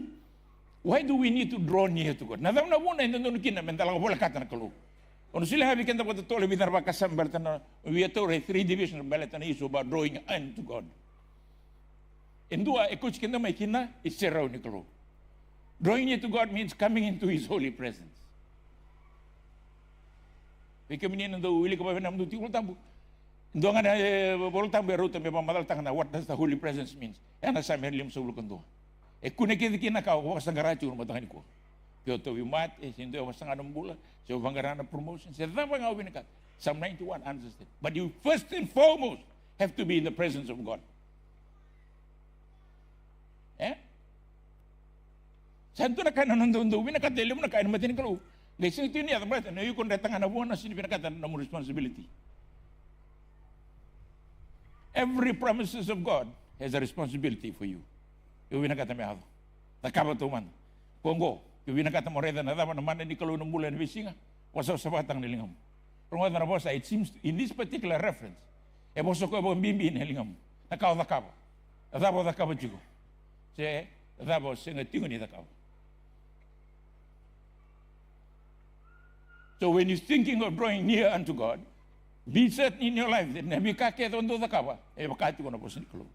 Why do we need to draw near to God? Nadam na muna ito nung kina mentalang bola kata na kalu. Ono sila habi kanta ko tole binar ba kasam bertan we are told 3 division balatan is about drawing unto God. And dua ekos kinda may kina is seraw ni kalu. Drawing near to God means coming into His holy presence. Ika menina do wili ko ba nam do tikul tambu. Ndo nga na bol tambu ruta me pamadal tangna what does the holy presence means? Ana sa merlim sa ulukon do. E kune kina ka ko sa garachu mo tangan ko. Kyoto wimat sindo was nga nambula. So bangarana promotion. Sa tama nga ubinakat. Psalm 91 answers it. But you first and foremost have to be in the presence of God. Eh? Santo na kanan nando ubinakat dele mo na kain matin kalau. Lesson itu ni ada berarti, na yukon datang anak buah nasi diberikan namun responsibility. Every promises of God has a responsibility for you. Yung binakata may ako. Nakaba tuman. Kongo, yung binakata mo reda na dapat naman ni kalau ng bulan bisinga, wasaw sa batang nilingam. Pero nga na bosa, it seems in this particular reference, boso ko ang bimbi nilingam. Nakaba. Nakaba juga. Saya dapat sengatingo ni nakaba. So when you're thinking of drawing near unto God, be certain in your life that nabi kakek tondo takawa, bakati ko na po siniklo.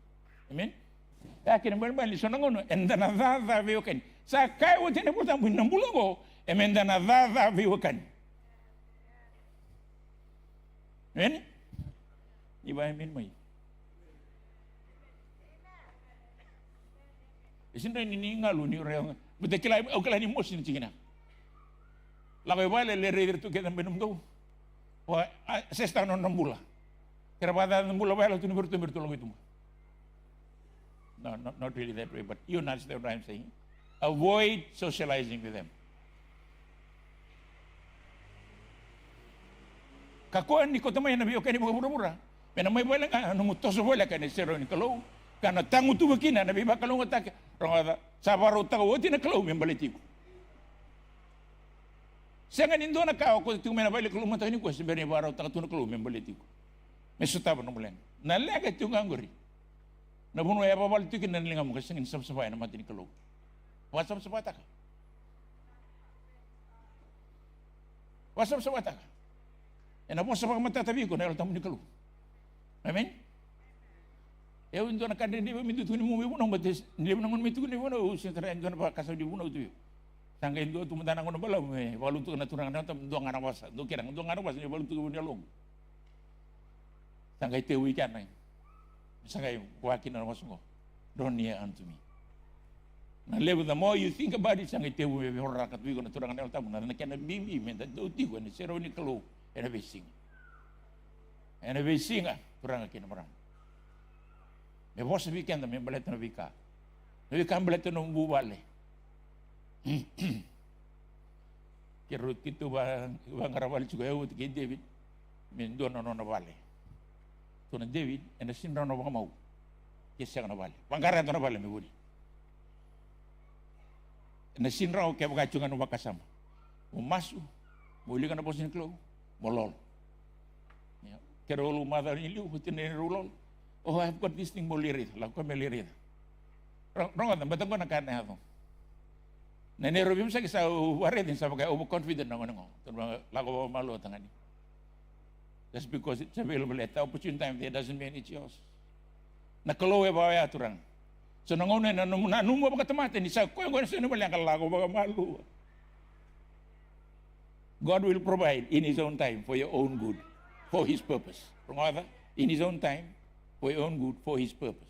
Amen? Kaya berbalik so nangono, enda na dada viukan. Sa kaya wo tene putam bin nambulo ko, emenda na dada viukan. Amen? Iba amen mai. Isinda ni ngalu ni orang, betekila okala ni mosin cingina. Lagoy bale le reader tu kita benum tu. Wah, sesta non nambula. Kira pada nambula bale tu bertu lagu itu. No, not really that way, but you understand what I'm saying. Avoid socializing with them. Kakuan ni kota may nabi okay ni mga mura-mura. Pero may bale nga numutoso bale ka ni sero ni kalau. Kana tangu tu bakina nabi bakalong atak. Rongada sabaro tawo ti na kalau membalitiku. Saya nindo na kao ko tingin na balik lumang tayo ni ko sabi ni baraw takatuno ko membaliti ko. Mesuta ba namulan. Nalaga yung angori. Nabuno ya babal tikin nan lingam kasi ngin sabsabay na matin ko. Wasam sabata ka. Wasam sabata ka. E na po sa pagmatatabi ko na altam ni ko. Amen. Eu indo na kadre di mintu tuni mo mo nang bates. Ni mo nang mintu ni mo na usin tara indo na pa kasaw di mo na utu. Sangga indo tu mentanang kono balam walu tu na turang na tam do ngana wasa do kirang do ngana wasa ni walu tu ni long sangga te weekend nai sangga wakin na wasungo don't near unto me na level the more you think about it sangga te we hora kat wi kono turang na tam na kana bimbi men da do ti ko ni sero ni kalo ena besing turang akin marang me boss weekend me balet na wika balet no bubale Kirut itu bang Rawal juga ya untuk David mendon nono vale. Tuan David ena sinra no mau. Kisah no vale. Bangara no vale me budi. Ena sinra o ke bagacungan no bakasam. Masu boleh kan posin klo molol. Ya, kero lu mother ni lu hutin ni rulol. Oh, I've got this thing molirit, lakukan melirit. Rongan batang ko nakana ako. Nene robim sa kisa waredin sa pagka overconfident na ngo. Tunang lago malu tangani. Just because it's available at the opportune time, there doesn't mean it's yours. Nakalowe ba ya turang. So nangono na numo ba katamate ni sa ko ngo sa numo lang lago ba malu. God will provide in His own time for your own good, for His purpose. Rongada, in His own time, for your own good, for His purpose.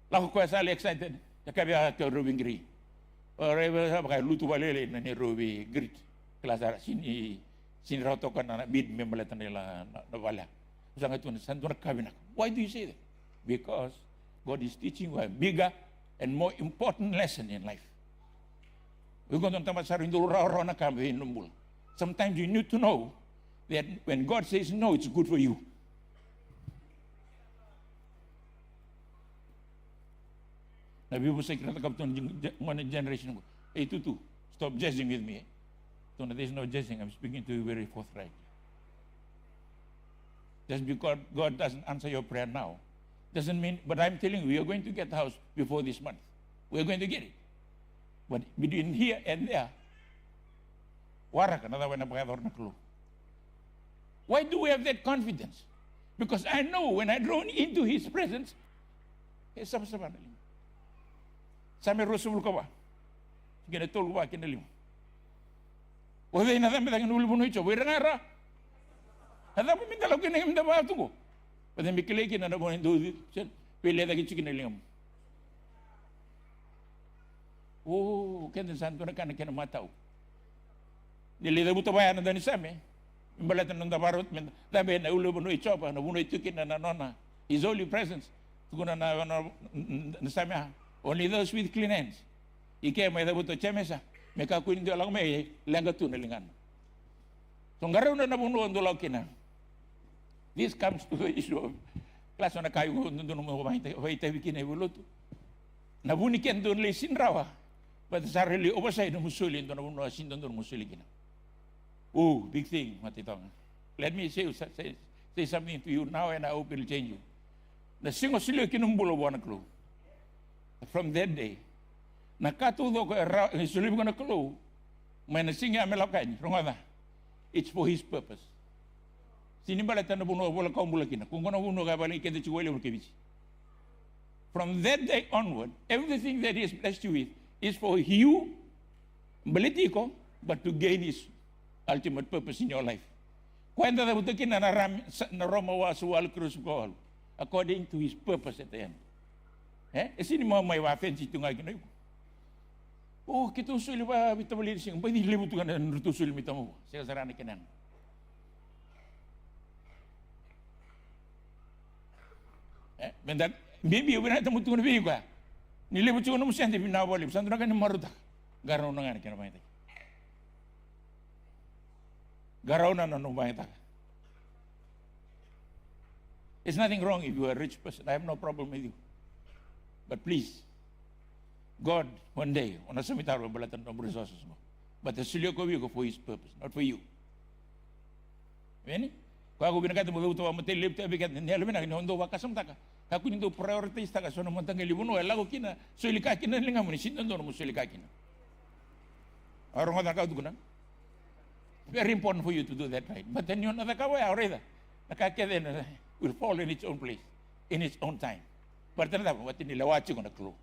Laku ko sa excited. Kaya ka Robin Gri. Ore ba kay lutu balele na ni Robin Gri. Klasa sini rato kan na bid membalatan nila na wala. Usang ito santo na kabina. Why do you say that? Because God is teaching you a bigger and more important lesson in life. We're going to talk about sometimes you need to know that when God says no, it's good for you. Now people say, one generation, hey Tutu, stop judging with me. So there's no judging, I'm speaking to you very forthright. Just because God doesn't answer your prayer now, doesn't mean, but I'm telling you, we are going to get the house before this month. We're going to get it. But between here and there, why do we have that confidence? Because I know when I draw into His presence, Sami Rasul kawa, gina tol wa kinalim. Wala na dami tangin ulo buno ito, wala nga. Hada mo minta lagi na imda ba tuko. Pada mikilay kina na mo hindu, pili lagi chikin nalim. Oh, kaya santo na kana kina matao. Nilida buta ba yan na dani sami. Imbalatan ng dabarot, dami na ulo buno ito pa, na buno ito kina na nona. His holy presence. Tuguna na sami ha. Only those with clean hands. Ike may dabuto chemesa. May kakuin do lang may langatu na lingan. So ngaraw na nabuno do lang kina. This comes to the issue of klaso na kayo doon mo hoita wikina iwuluto. Nabuni ken doon lesin rawa. But sarili oversight no musuli do nabuno asin doon musuli kina. Oh, big thing matitong. Let me say something to you now and I hope it'll change you. Na singo silo kinumbulo buwan klo. From that day, nakatudo ko sulib ko na klo, may nasinga melakain, rongada. It's for His purpose. Sinibalatan na buno wala kaum bulakina. Kung kono buno ka balik kete chigole ulkevici. From that day onward, everything that He has blessed you with is for you, politiko, but to gain His ultimate purpose in your life. Kwenta da butakin na Roma wa suwal krus ko, according to His purpose at the end. Sini mau may wafen si tunga kinayo. Oh, kita usul ba bitamali sing, ba dilibut kan nutusul mitamo. Saya sarana kenan. Bentar, maybe we na tamu tunga bi ko. Nilibut ko no musente binawali, sandra kan maruta. Garaw na nga kina bayta. Garaw na no bayta. There's nothing wrong if you are a rich person. I have no problem with you. But please, God, one day, on a cemetery, will balatan ng resources mo. But the sulyo ko for His purpose, not for you. Amen? Kung ako binagatan mo, ito ang matilip, tabigat, nilamin na, hindi ako kasamtaka. Ako nito priorities taka, so naman tanggal libuno, alago kina, sulikakin na linga mo, nisindan doon mo sulikakin. Arong nga takaw na. Very important for you to do that right. But then yun, natakaway, already. Nakakaya will fall in its own place, in its own time. But what in the clue.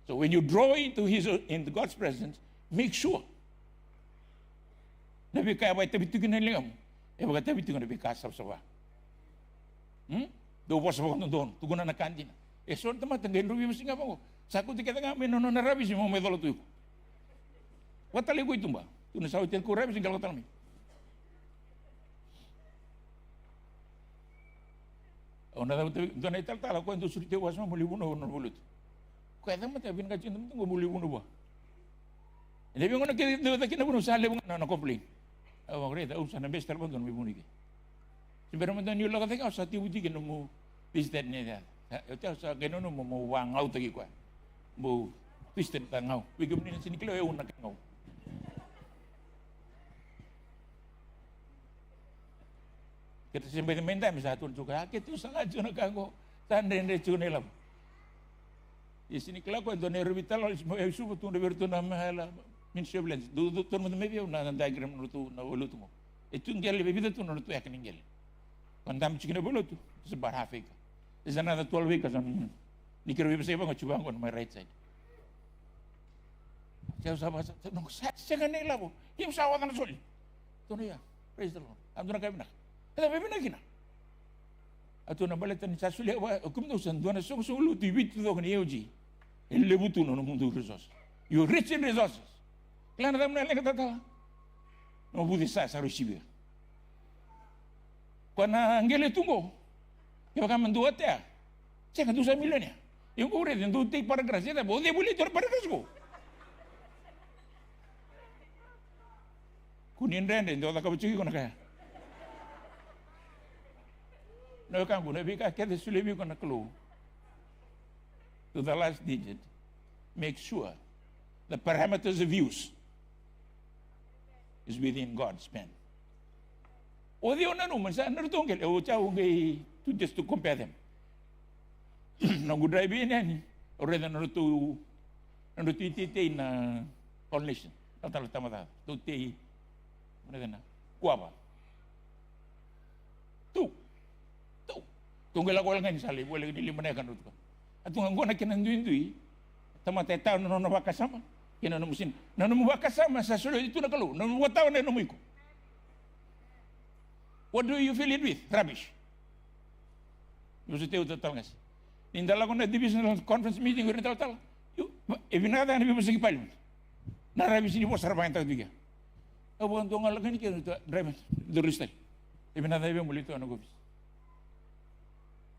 So when you draw into God's presence, make sure. Nabi kaya ba tabitukin na lingam? Ba tabitukin na bikasap sa ba? Do was mo doon, tugunan na kantin. So tama tanggen rubi masinga mo. Sako tikata nga may nono na rabi si mo may dolo tuyo. What tali ko ito ba? Tuna sa hotel ko rabi singal ko talami. Ona daw doon ay taltala ko ito surite was mo mulibuno no bulut. Kaya naman tayo binagachin naman ito mulibuno ba? Hindi mo na kinabuno sa halip na complain. Awang reda usa na best talbon doon may bunig. Sibero man doon yung lakating sa tiwudi kino mo twisted niya. Ito sa gano'n mo wangaw tagi ko. Mo twisted tangaw. Bigam ni siniklo ay una kangaw. Kita sampai minta misal juga, kita sangat cuna kanggo tanden cuna lam. Di sini kalau kau tu nervital, semua isu betul betul nama lah minsyublens. Dulu tu mana media na diagram tu na bolu tu mo. Itu ngel lebih betul tu yakin ngel. Kandam cikina bolu tu sebar hafik. Is another 12 weeks on. Nikir lebih saya bang coba on my right side. Saya sama no saya kan ngel lah. Kim sawatan sul. Tu ya. Praise the Lord. Amduna kami nak. Ada bebe na kina. Ato na balatan sa sulia wa kumno san duana so lu tu bit do kani yoji. El lebutu no mundo resources. You rich in resources. Klana dam na lenga tata. No budi sa recibir. Kwana ngele tungo. Yo kama ndu atea. Cheka 2 milioni. Yung kuret, yung tutik para gracia, tapos dia boleh tur para gracia ko. Kunin rende, ndo tak kabucugi ko na kaya. No kan ko, nabi ka kete sulebi ko na clue. To the last digit, make sure the parameters of use is within God's pen. O di ona no, mansa narutongkel, o chao ngay just to compare them. Nang drive in yan, already naruto ititay na coalition. Tama. Tutay, mana kuaba. Tu. Tunggal ako lang sali, wala nilimanekan ito. At kung ang na kinanduin-dui, tamatay-tao na nung nakasama, kinanumusin, na nung makasama sa sulo, ito na kalo, nung tao na numuy ko. What do you fill it with? Rubbish. Yung sa teo total nga siya. Nindala ko na divisional conference meeting, rin tal. Ibinata na bibig sa kipal. Narabis ini po sarapan tao diga. Abuan to nga lang ni kaya driver, duristal. Ibinata na bibig muli ito ano gobis.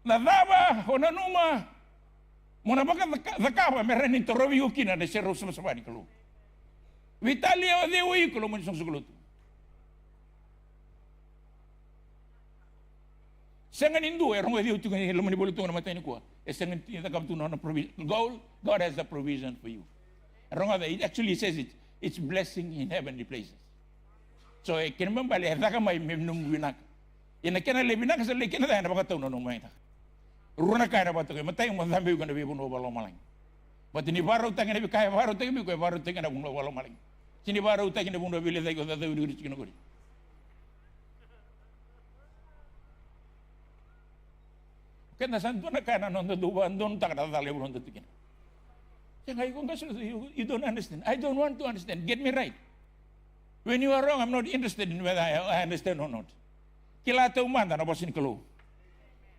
Nadaba o nanuma. Muna baka zakaba meron nito robi ukina na siya rosa masabani kalu. Vitalia o dewi kulo mo isang sugulut. Sangan Hindu, orang dia tu kan lama ni boleh tu nama tanya kuah. Sangan kita kamu tu nama provision. God has the provision for you. Orang it actually says it's blessing in heavenly places. So kena membalik, tak kamai menung binak. Yang kena lebih nak sebalik kena dah nak tahu nong main tak. Runa kaya nak tahu, matai yang mana sampai bukan lebih pun walau malang. But ini baru tak kena kaya baru tak kena baru tak kena pun walau malang. Sini baru tak kena pun dah pilih tak kena tahu diri cikgu nak. Kena santu nak kena nonton dua nonton tak ada tali belum tentu kena. Jangan ikut kasut. You don't understand. I don't want to understand. Get me right. When you are wrong, I'm not interested in whether I understand or not. Kila tahu mana nak bosin kalau.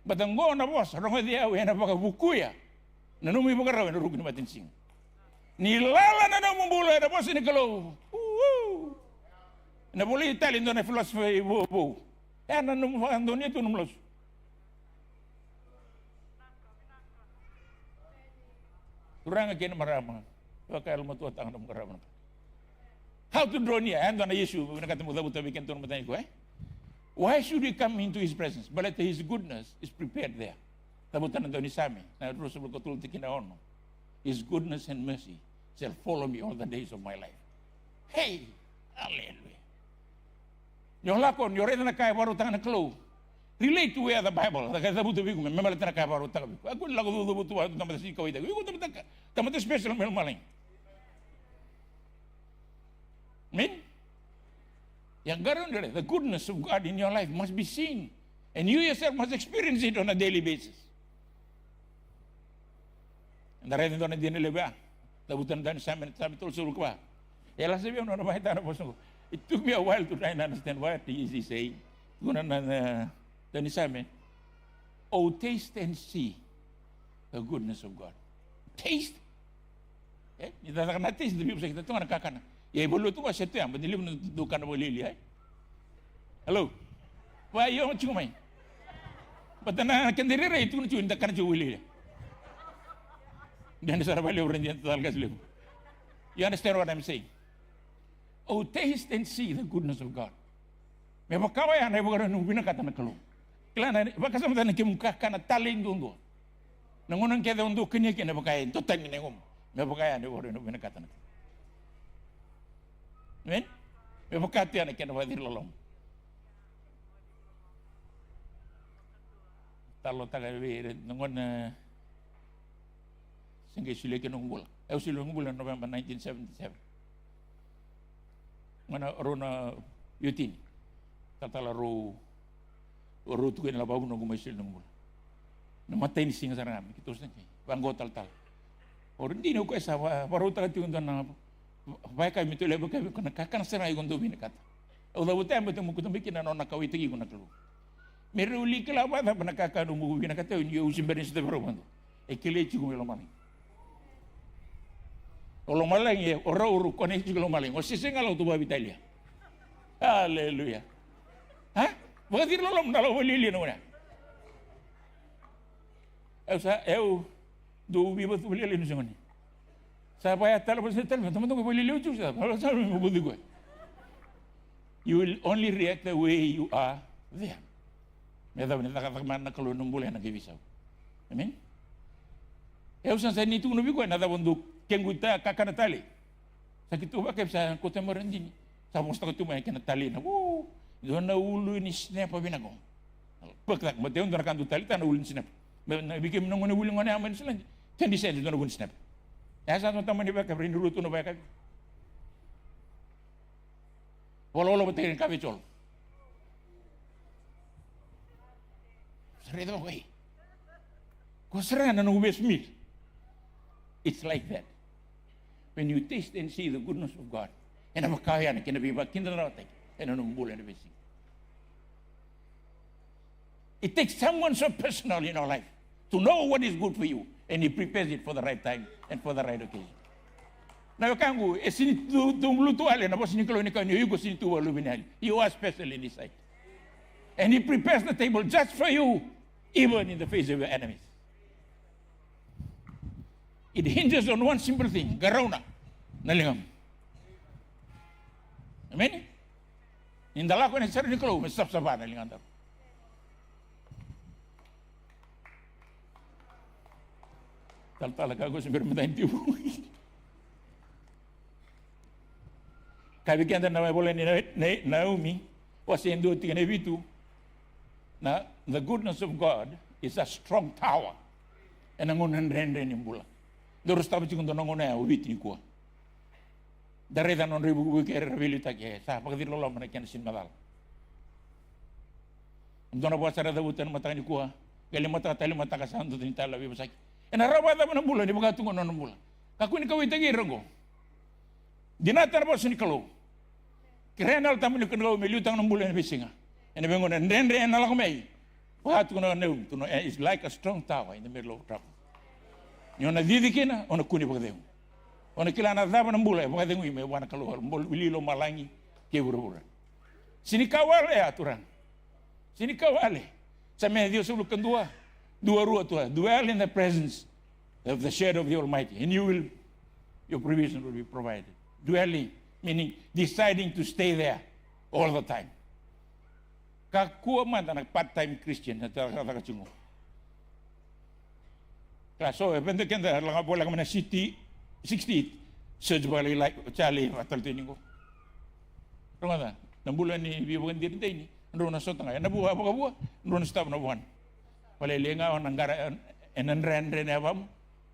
Batang go na bos. Orang dia awak nak pakai buku ya. Nanumi pakai rawan rugi matin sing. Nilala na nak membula na bosin kalau. Na boleh Italian tu na filosofi bu. Na num Andonia tu num los. Kurang aja marama, pakai ilmu tua tangan dalam marama. How to draw near? And on a issue, we nak ketemu tahu bikin tuan bertanya ko. Why should we come into His presence? But His goodness is prepared there. Tahu tanah Tuhan Isami. Nah terus sebelum kau tulis kita ono. His goodness and mercy shall follow me all the days of my life. Hey, hallelujah. Yung lakon, yung reda na kaya baru tangan na klo. Relate to where the Bible. Kaya butuh biku, memang letak kaya baru tak biku. Aku lagu tu butuh waktu tamat si kau itu. Aku tamat special mel maling. Amen. Yang garon dari the goodness of God in your life must be seen, and you yourself must experience it on a daily basis. Andare itu nanti ni lebih. Tabutan dan sampai betul suruh kuah. Yalah sebiar orang baik tanah bosku. It took me a while to try and understand what he is saying. Guna dan Isami, oh taste and see the goodness of God. Taste. Kita tak nak taste, tapi kita tu nak kakan. Ya boleh tu macam tu yang berdiri menentukan boleh lihat. Hello, why you cuma main? Betana kendiri ray itu cuma tak cuma boleh. Dan secara balik orang yang total gas lebu. You understand what I'm saying? Oh taste and see the goodness of God. Memang kau yang ada bukan nungguin kata nak keluar. Kelana, baka sama tanah kemuka kana taling dondo. Nangunang kaya dondo kenya kena pakai to time ni ngom. Me pakai ane orang no bina kata nak. Men? Me pakai tiada kena wadir lolong. Talo tagai we nangun singgai sile kena ngumpul. Sile ngumpul November 1977. Mana rona yutin. Tatala ro tu kena labu nunggu mesin nunggu. Namatay ni singa sarang kami. Kita usah ni. Banggo tal. Orang di ni aku esah. Baru tak tu untuk na. Baik kami tu lepas kami kena kakan sarang ikut tu bina kata. Udah buat yang betul muka tu bikin anak kawin tinggi guna keluar. Meruli kelapa tak pernah kakan nunggu bina kata. Ini usim berin setiap orang tu. Ekele cukup melam maling. Kalau maling ya orang konek cukup maling. Osih sengalau tu bawa Italia. Haleluya. Hah? Badir lolom dalam boleh lihat mana? Do we both will in Zoni. Sapaya tell us tell me, Tomato will you choose that? You will only react the way you are there. Medab ni takataman na kalau numbulay na gibisaw. Amen? Eusan sa nito nubi ko na dabonduk kenguta kakanatali. Sa kituba kay sa kotemoran din. Sa musta ko tumay kanatali na. Doon na ulo ni snap binago. Pagkat mateon doon kandu tali tan ulo ni snap. Na bikim nang ulo ngone aman sila. Kendi sen doon ulo snap. Ya sa taman ni ba ka rinduruto no ba ka. Wala betul kan bicol. Sereda ko eh. Kau serah na ubes mil. It's like that. When you taste and see the goodness of God, and apa kaya na kinabiba kindarate, and bulan na besi. It takes someone so personal in our life to know what is good for you, and He prepares it for the right time and for the right occasion. Na kangu sini tunglutu ale na boss ni kalau ni kanyo yugo sini tu waluminali. You are special in His sight. And He prepares the table just for you, even in the face of your enemies. It hinges on one simple thing, garauna, nalingam. Amen? Indala ko ni sir ni kalau mesap sabar nalingam daw. Talaga ko sa bermatain tiyo. Kaya bigyan na boleh ni Naomi, was endo tingin itu, na the goodness of God is a strong tower. And nangunan rende ni bula. Dorus tabi cikun donong na ubit ni kuah. Dari tanon ribu ke rehabilita ke, sa pagdir lolo menakian sin madal. Dona buat cara dabutan mata ni kuah, gali mata tali mata kasan tu ni tala bi besaki. En araba ta mana bula ni baga tungo non bula. Kaku ni kawin tagi rongo. Dinatan bos ni kalau. Kerenal tamu ni kena meliu tang nombul ni bisinga. And bengon and then alak mai. What to know is like a strong tower in the middle of trouble. Ni ona didi kena ona kuni bagdeu. Ona kila na daba nombul e bagdeu me wana kalau mbol wililo malangi ke buru-buru. Sini kawal e aturan. Sini kawal. Sa me Dios sulu kendua. Dua rua tua. Dwell in the presence of the shadow of the Almighty, and your provision will be provided. Dwelling, meaning deciding to stay there all the time. Kakuha man anak part-time Christian na talaga cungo. So, benda kenda lang bola kami na city 60 search bali like chali atal tiningo. Rongada, nang bulan ni bibukan diri ni, ndo na sotang ay nabuha apa kabuha, ndo na stop na buhan. Wala lenga on nangara enren abam,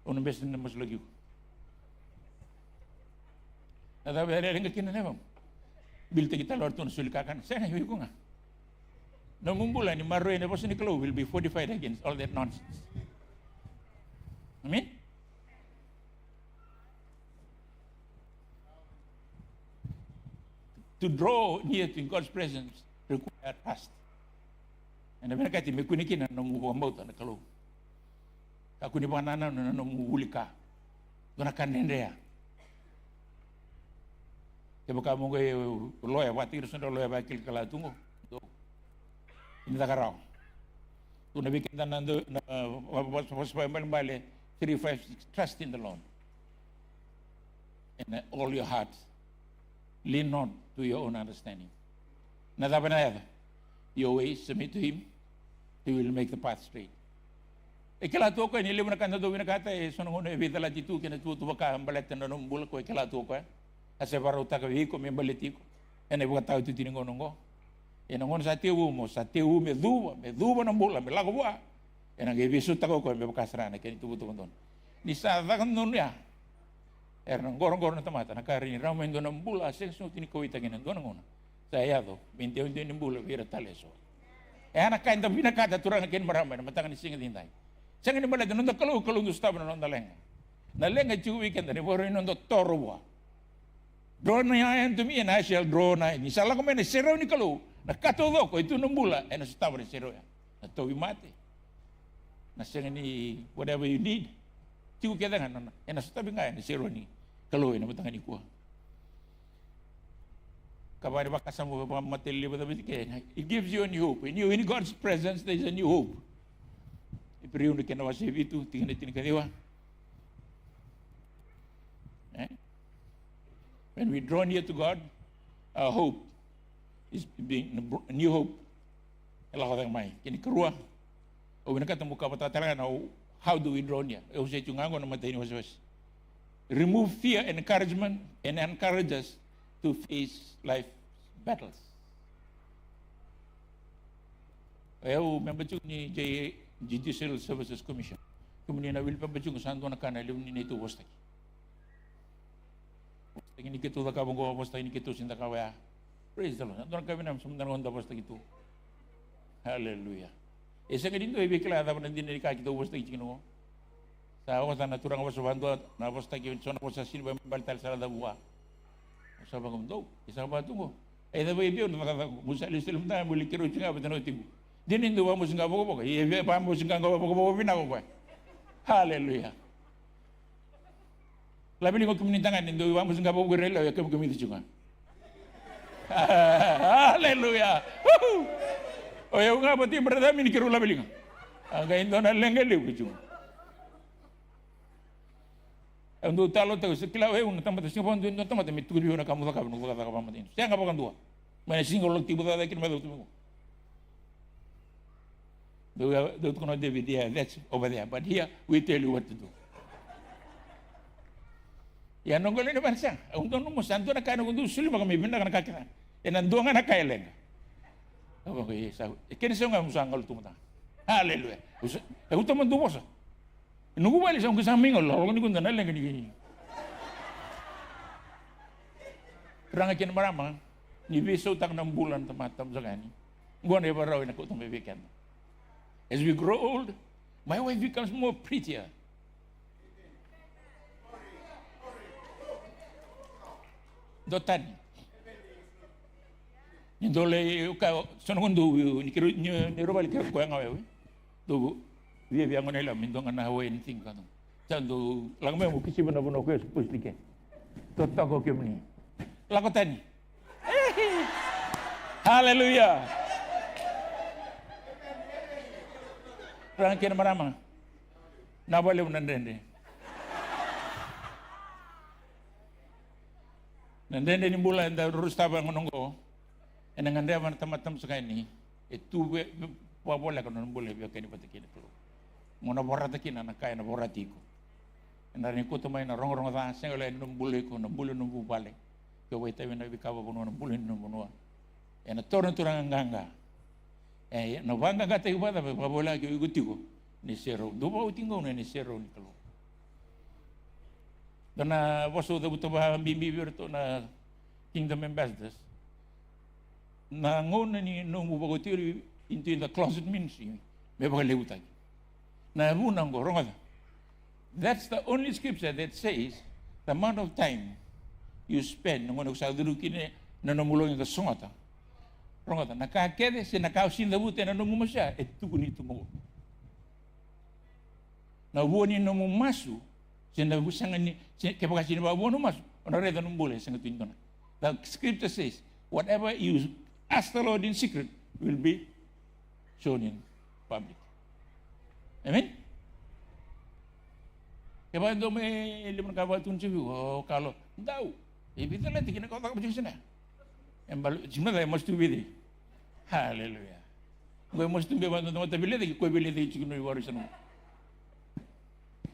on bes na mas lagi. Ada bere lenga kinan abam. Bilte kita lor tun sulikakan. Saya hiu ko nga. Namumbulan ni Marroy na boss ni Klo will be fortified against all that nonsense. Amen? To draw near to God's presence requires trust. And the mereka may kunikin na namubuambot na Klo. Ako ni panana na namuhuli ka. Doon na kanendea. Kaya baka mo kayo loya, watir sa loya bakil kalatungo. Ini tak karau. Tu nabi kita nandu balik 3-5 trust in the Lord. And all your heart, lean not to your own understanding. Nada benayada. Your ways submit to Him. He will make the path straight. Ikala tu ko ni limu na kanda do binakata sonong evita la titu kina tu baka ambalet na nombul ko ikala tu ko. Asa baru ta ka ko me baletiko. Ene buka tau tu tiningo nongo. Enangon sa tiu me duba ng bola, me lago ba. Enang ibisu tako ko me bakasrana kini tubutu-tubun. Ni sa dakan nun ya. Nang gorong-gorong na tamata nakarini ramen do ng bola senso tini ko itagin do ngona. Sa yado 21 din bola vira taleso. Ana kain da binakata turang ken marama matangan ni singin dintay. Sangin ni bala non da kalau do staba non da lenga. Na lenga chu weekend ni boro non do torwa. Draw na yan to me and I shall draw na. Ni sala ko men sero ni kalau. Nakatodo ko itu numbula na staba ni sero ya. Na to mate. Na sangin ni whatever you need. Chu keda nga na staba nga ni sero ni kalau na matangan ni ko. Kabari ba kasama ba matili ba dapat kaya? It gives you a new hope. In God's presence, there is a new hope. Iperiun kena wasif itu tinggal kadiwa. Eh? When we draw near to God, our hope is being a new hope. Ela kata mai, kini kerua. O wina kata muka patatalangan, how do we draw near? Eu sei tungango na matay ni was. Remove fear and encouragement and encourage us to face life battles. Eu membaca ni Judicial Services Commission. Kemudian awil pa baca santo na kana lim ni itu wastaki. Wastaki ni kitu da kabong ko wastaki ni kitu sinta kawaya. Praise the Lord. Santo na kami nam sumundan ko da wastaki itu. Hallelujah. Esa nga dito ibikla da na din ni ka kitu wastaki kino. Sa ako sa naturang waswanto na wastaki so na ko sa sin ba baltal sa da buwa. Sa ba ko isa ba tungo. Ay da ba ibyo na musali silim ta muli kiro tinga ba tano tibu. Dinin do mo singa boko ibe pa mo singa boko bina ko. Hallelujah. Labi ni ko kuminintangan nindo vamos singa boko relo ya kem kumiti chunga. Hallelujah. O eu nga pati berada mini kiru labi linga. Aga indo na lengeli ko chunga. Ando talo te sekila we un tamata singa pon do tamata mi turio na kamu ka no ka ka pamatin. Sia nga pakan dua. Mana singa lo tibu da kin ma do tumo. Don't know David, yeah, that's over there. But here, we tell you what to do. Yan nung galing naman siya. Ang doon mo, santo na kaya nung sulit mga may binag na kakita. Yan ang doon nga na kaya lang. Okay, so, ikinisa nga mo sa anggal tumata. Hallelujah. Ako taman doon mo sa. Nung ubali sa mga saming, Allah, ni kunda na lang ganyan. Pero nga kinamarama, ni beso tak ng bulan tamatam sa gani. Gua na iba raw na kutong bibikan. As we grow old, my wife becomes more prettier. Dotan. Ni dole ka sono ndu ni kiru ni robali ka ko ngawe. Do via via ngone la mindong na hawe anything kan. Tando lang me mo kisi bana bana ko spustike. Totta ko kemni. Lakotani. Hallelujah. Perang kena marama. Na boleh nandende. Nandende ni bulan da rustaba ngonongo. Enang ande man tamatam sakani. Itu wa bola kan boleh biar kini patiki itu. Mona borata kina na kaya na boratiko. Endar ni ko to mai na rong da sengole num boleh ko na boleh num bale. Ko wai tawi na bikawa bono na boleh num bono. Ena torno turang nganga. No banga gata ibada pa bola ke igutigo ni sero do ba utingo ni sero ni kalo dana waso da buto ba bimbi virto na kingdom ambassadors na ngona ni no mo ba tiri into the closet ministry me ba leuta na muna ngo ronga. That's the only scripture that says the amount of time you spend ngono sa dulu kini na namulong ka songata. Rongata nakakede se nakausinda bute na nomu masya etu kunito mo. Na woni nomu masu se na busanga ni ke pakasi ni ba wono masu ona reda no bole sanga tuindona. The scripture says whatever you ask the Lord in secret will be shown in public. Amen. Kaya do me limon ka ba tun sibu kalau daw ibitala tikina ka ba jusina. Embalo sebenarnya mesti beli. Haleluya. Gue mesti beli bantu tempat beli lagi kue beli lagi cikgu warisan.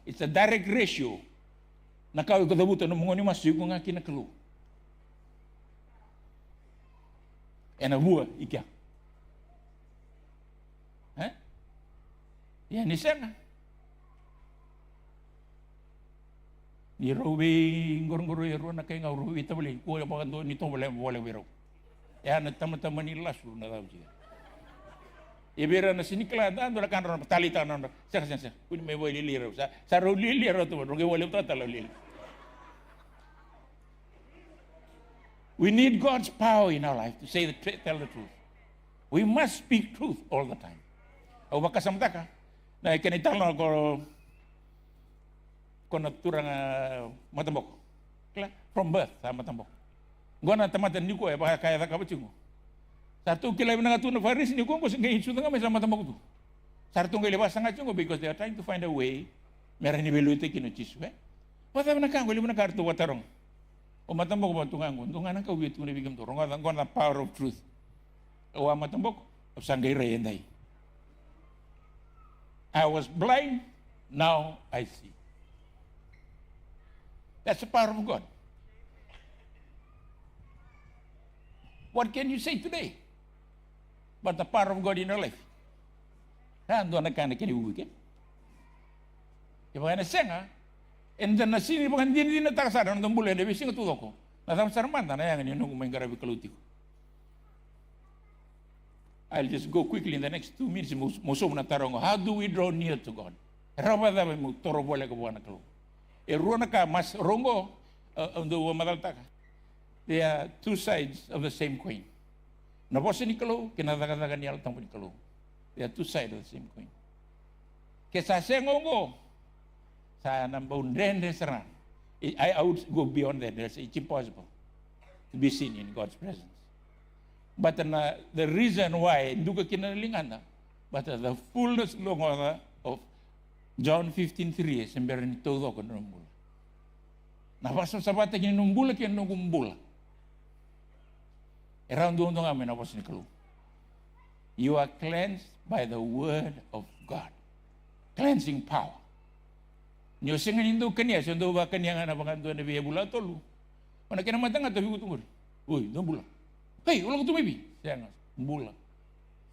It's a direct ratio. Nakau ikut buta no mungoni masuk ko ngaki na kelu. Ena buah ikia. Ya ni sana. Ni rowi ngor-ngoro ero na kay ngoro ita beli ko pa kando nito boleh wiro. Ya na tama-tama ni lasu na daw siya. Ibera na sinikla da ando kan ron talita na. Sa. Kuni may boy liliro sa ro liliro to ro wala to talo lil. We need God's power in our life to tell the truth. We must speak truth all the time. O baka samtaka na kanital na ko turang matambok. From birth sa matambok. Gua na tamatan ni ko baka kaya ka bacungo. Satu kilay na na faris ni ko kasi ngayon suda nga may sa matambok to. Sarto nga ilabas nga chungo because they are trying to find a way meron ni beluite kinuchis we. Pata na kang wali mo na karto watarong. O matambok ba tungangon? Tunganan ka wit kung nabigam to. Ronga tangkon na power of truth. O matambok. O sanggay rayenday. I was blind. Now I see. That's the power of God. What can you say today? But the power of God in your life. Ando na kana kini uwi. Kaya na senga. And then nasini bukan din na takasara ng bulan na bising tudo ko. Nasam sarmanta na yang nung may garabi kaluti ko. I'll just go quickly in the next 2 minutes. Musom na tarong. How do we draw near to God? Raba da mo toro bola ko buwan ko. Ruana ka mas rongo ando madalta ka. They are two sides of the same coin. Nabos ni kalo kinadagadagan ni altang ni kalo. They are two sides of the same coin. Kesa sengongo sa nambaun restaurant. I would go beyond that. It's impossible to be seen in God's presence. But the reason why, duga kinalingan na, but the fullness of John 15:3 is semberan todo ko numbula. Napasa sa bata kinumbula kinumbula. Around doon nga napasa ni kalu. You are cleansed by the word of God. Cleansing power. Nyo singa nindo kanya, sindo ba kanya nga nabangan doon na biya bula tolu. Mana kena matang at tabi ko tumur. Uy, doon bula. Hey, wala ko tumibi. Siya nga, bula.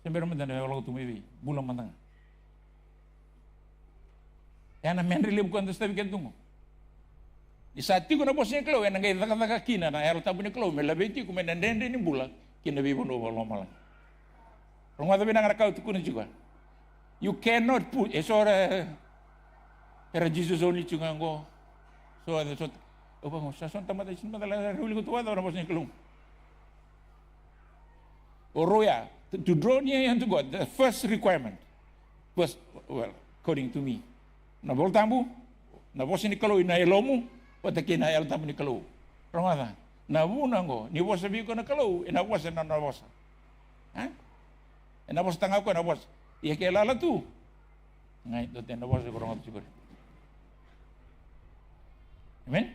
Siyempre naman na wala ko tumibi. Bula matang. Yan na men relief ko ang tabi kan tungo. Isati ko na po siya klaw, yan ang kaya nakakakina na ayaw tabi ni klaw, may labiti ko may nandende ni bula, kinabi mo no wala malang. Rung matabi na nga nakauti ko na juga. You cannot put, era Jesus only chungango. So opang sa son tamata sin madala huli ko tuwa na posnya kelung. Oroya to draw near unto God, the first requirement was, well, according to me, na voltambu, na posnya ni kalau ina elomu, patake na el tambu ni kalau. Rongada. Na bunango, ni bosa bi ko na kalau, ina bosa na bosa. Ha? Ina bosa tanga ko na bosa. Iya ke lala tu. Ngai to tenda bosa ko rongat siguro. Amen.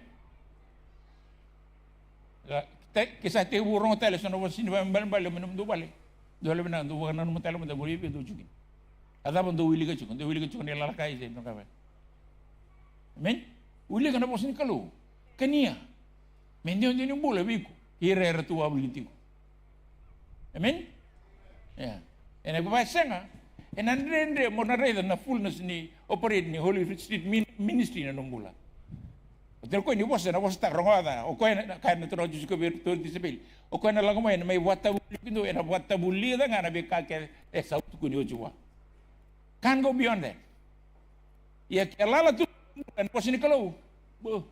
Kisah te burung tele sono sini bal minum do bale. Do le bina do kana no tele mo da buri be do chukin. Ada ban do wili ka chukun, do wili ka chukun la kai se no ka ba. Amen. Wili kana posini kalu. Kania. Mendio ni bula biku. Hire tu abulitiku. Amen. Ya. Ena ba senga. Ena rende mo na reda na fullness ni operate ni Holy Street Ministry na nombula. Hotel ko ni boss na boss ta rongada o ko na kaya na tro jusko bir to disable o ko na lang mo may wata bulindo ena wata bulida nga na be ka ke sa ko ni ojwa can go beyond that ya kelala tu kan boss ni kalau bo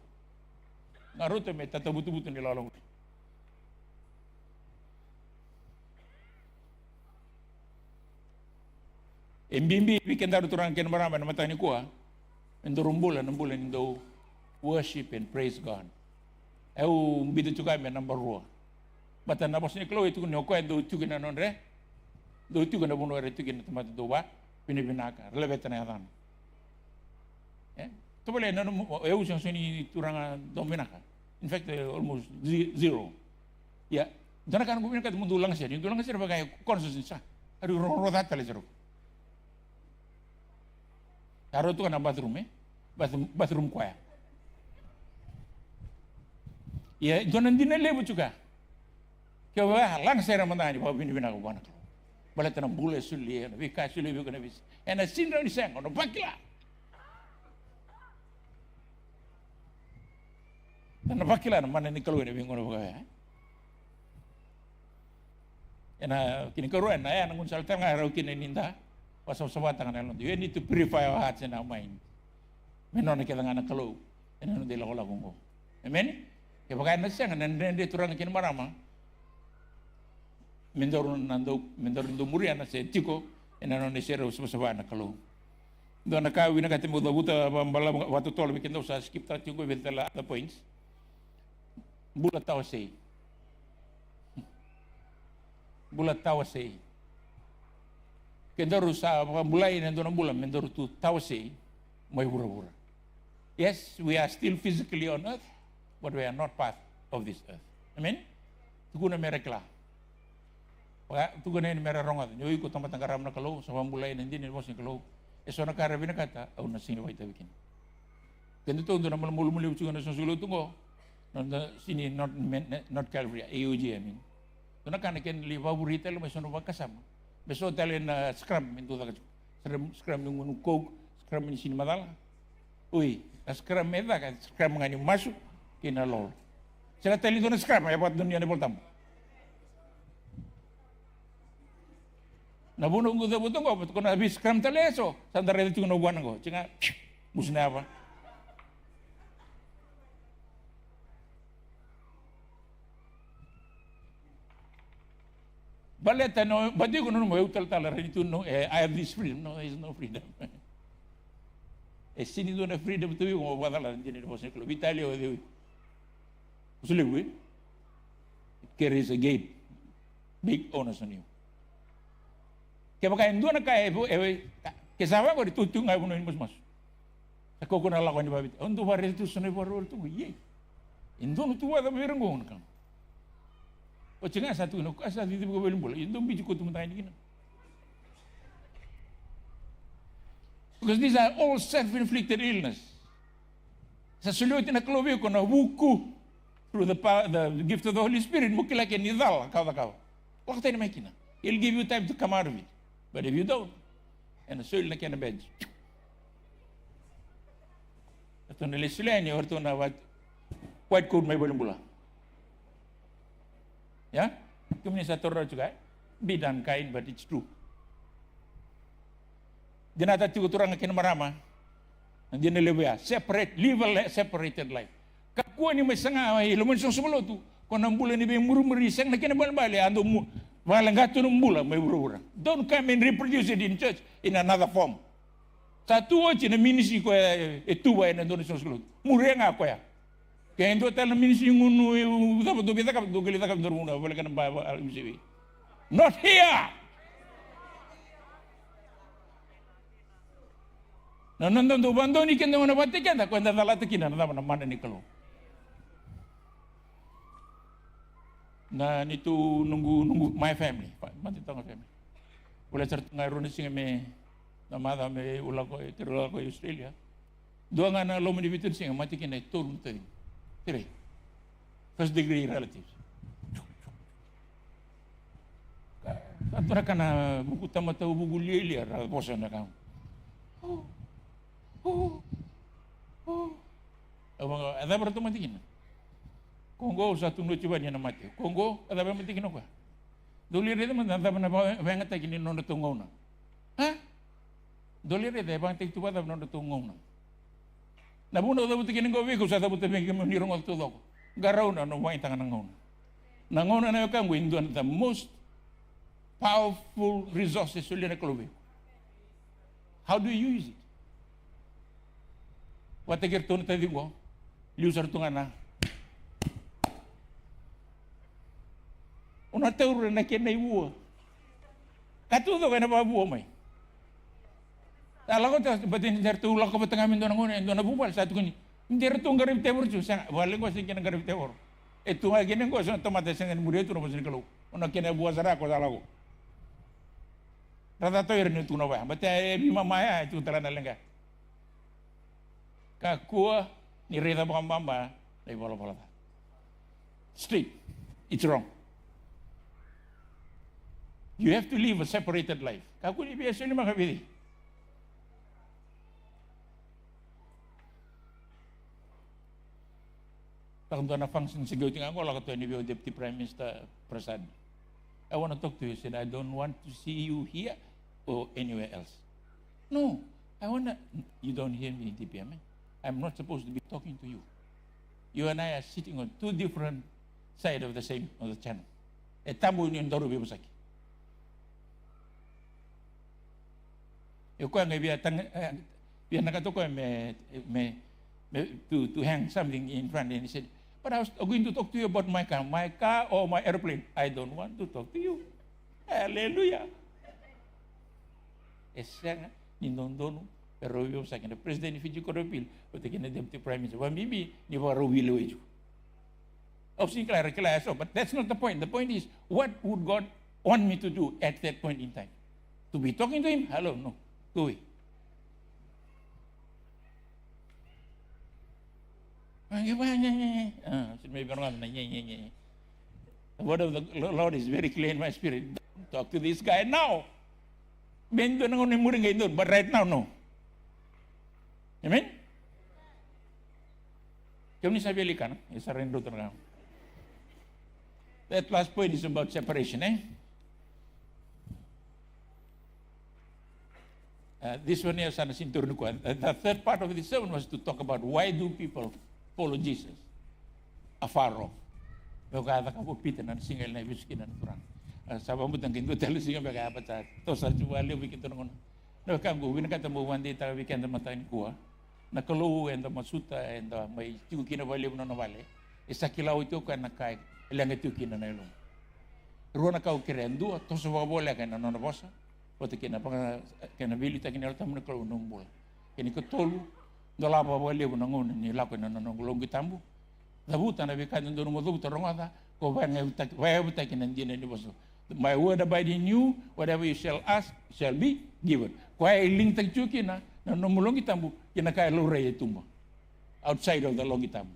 ngarote me tata butu-butu ni lalong embimbi weekend daru turang ken marama na mata ni kuha endorumbulan indo worship and praise God. Eu bidu juga me number 2. Bata na bos ni klo itu ni ko do tu gina non re. Do tu gina bono re tu gina tempat do ba pinibinaka relebeta na yan. To bole na eu sing sini turang dominaka. In fact almost zero. Ya, dana kan gumina kat mundulang siya. Mundulang siya bagay konsus sa. Adu rodat tale jero. Taro tu kan bathroom bathroom kwaya. Ya, jangan dinilai juga. Kau lang saya ramai bawa bini aku kanak. Balik tanam bule sulit, nabi kasih lebih kena bis. Enak sindang di sana, orang pakila. Tanam pakila, mana ni kalau ini bingung apa ya? Enak kini keruan, ya, nangun salter ngarau kini ninda. Pasal sebab tangan elon. You need to purify our hearts and our mind. Menon kita nganak kalau, enak nanti lagu lagu. Amen. Ya pakai nasi yang nende turang kini marama, mendorong muri anak saya tiko, ena nende share usah anak kalau, do anak kau ini kata muda buta bala waktu tol bikin dosa skip tadi gue bentela ada points, bulat tahu sei, kendor usah mulai nendo bulan mendor tu tahu sei, mau bura-bura, Yes, we are still physically on earth, but we are not part of this earth. Amen? Tuguna merekla. Tuguna ini merah rongat. Nyoi ko tempat tanggaram na kalau sama mulai nanti ni bos ni kalau. Esok nak karabina kata, au na sini waita bikin. Kendo tu untuk nama mulu-mulu juga na sulu tunggu. Nanda sini not Calvary, AOG I mean. Tu nak kan ikan liva burita lu mesono bakasam. Besok talen scrum itu tak scrum nunggu coke scrum ini sini madal. Ui, scrum meda kan scrum ngani masuk kena lol. Sila talen tu na scrum ya buat dunia ni boltam. Nabuno ko butong ko kung habis scrum taleso sandare itu nubuan ko. Cinga musna apa? Baleta no, but you know, eu tal itu no, I have this freedom. No, there is no freedom. Sini tu na freedom tu yung wadala hindi po sa club. Italia o di. Usually it carries a gate, big onus on you. Kaya maka endo na kaya po, kasama ko ditutung ay puno mas. Ako ko na lakon ni babit. Ondo ba rin ito sunay paro ito? Ye. Endo no tuwa da merong ko na. O chinga satu no asa di ko belum bola. Endo biju ko tumunta ni kina. Because these are all self-inflicted illness. Sa sulit na klobe ko na buku through the gift of the Holy Spirit mo kila ken nidal kaw. Wakta ni makina. He'll give you time to come out of it. But if you don't, and so na kena bed. Ito na lisilanya or ito na white coat may belum bola. Ya, kemudian satu orang juga bidan kain, but it's true. Dia nak tahu orang akan marama, dia nak lebih live a separated life. Kakuan ni masanga ay lumun sung sumalo tu, kung ang bulan ni may murumuri sang na kinabal-bali, ando mo walang gato ng bula may murura. Don't come and reproduce it in church in another form. Satu ochi na ministry ko etuwa na doon sung sumalo. Mure nga ko ya. Kaya ito tal na ministry ngunu dapat do kita do kita kap dormuna wala ka ng MCV. Not here. Nanandang do bando ni kenda mana batikan ta kwenda dalata kina na mana ni kalau. Na nitu nunggu my family, mati tong family. Wala cerita ngayon sing me namada me ula ko tirula ko Australia. Dua nga na lo menibitin sing mati kina turun tayo. Tire. First degree relatives. Atura kana buku tamata buku lilia ra bosa na ka. Abang ada berapa matikin? Kongo satu noche banyak nama mati. Kongo ada berapa matikin apa? Dolir itu mana ada berapa banyak takin ini nonton tunggu na? Hah? Dolir itu banyak tak tu ada nonton tunggu na. Nabuno dapat kini kau beku saya dapat bagi kami nirong waktu tu. Garau na no main tangan nangon. Nangon na yung kamu Indo the most powerful resources sulit na kalau beku. How do you use it? Watakir tu nanti ko, liusar tu ngana. Una tahu na kena ibu. Katu tu kena babu mai. Kalau kau batin jar tu ulang kau betengah minta nangon, Indo na bubal satu kini. Jar tu garib tebor tu, sang balik kau sih kena garib tebor. Itu lagi ni kau sang tomat sang murid tu nampak sini kalau. Una kena buat zara kau salah kau. Rata tu irin tu nawa. Baca bima maya itu terana lengkap. Kakua ni reda bamba dari bola-bola. Straight, it's wrong. You have to live a separated life. Kaku ni biasa ni makabili. Takut na function security nga ko lang ito ni Deputy Prime Minister Prasad. I want to talk to you. Said I don't want to see you here or anywhere else. No, I want to. You don't hear me, DPM. I'm not supposed to be talking to you. You and I are sitting on two different sides of the same of the channel. Tamu ni ndoro bibusaki. Yo ko nga biya nakatoko to hang something in front, and he said, but I was going to talk to you about my car or my airplane. I don't want to talk to you. Hallelujah. Esa nga, nindondo Pero yung sa akin, President Fiji Koropil, o takin na Deputy Prime Minister, bibi, ni Waro Wilo Eju. Obviously, clear, so, but that's not the point. The point is, what would God want me to do at that point in time? To be talking to him? Hello, no. Go away. The word of the Lord is very clear in my spirit. Don't talk to this guy now. Bento na ngunit muring ngayon doon, but right now, no. Amen? Kaya ni sabi ka, isa rin doon na. That last point is about separation, this one here, sana sinturno ko. The third part of the sermon was to talk about why do people follow Jesus afar off. Kada ka po pitan na singal na ibiskin na kurang. Sabang butang kinto talo singa baka apat sa to sa juwali wikin to ngono. No kam go winakata mo one day ta weekend matain kuha. Nakalo and masuta and may tigo kinawali mo na wale. Isa kilaw ito ka nakai ilang ito kinanaylo. Ruana ka ukirendo to sa wala ka na no bosa. Pati kina pa kina bilita kina tamu na ko nombol. Kini ko tolu dala pa wale mo ngono ni lako na no ngulong gitambu. Dabutan na bikan doon mo dabutan rongada ko ba nga kina din ni boso. My word abide in you, whatever you shall ask shall be given. Kaya iling tagchuki na nomulong itambu kinakaya lore itumba. Outside of the long itambu.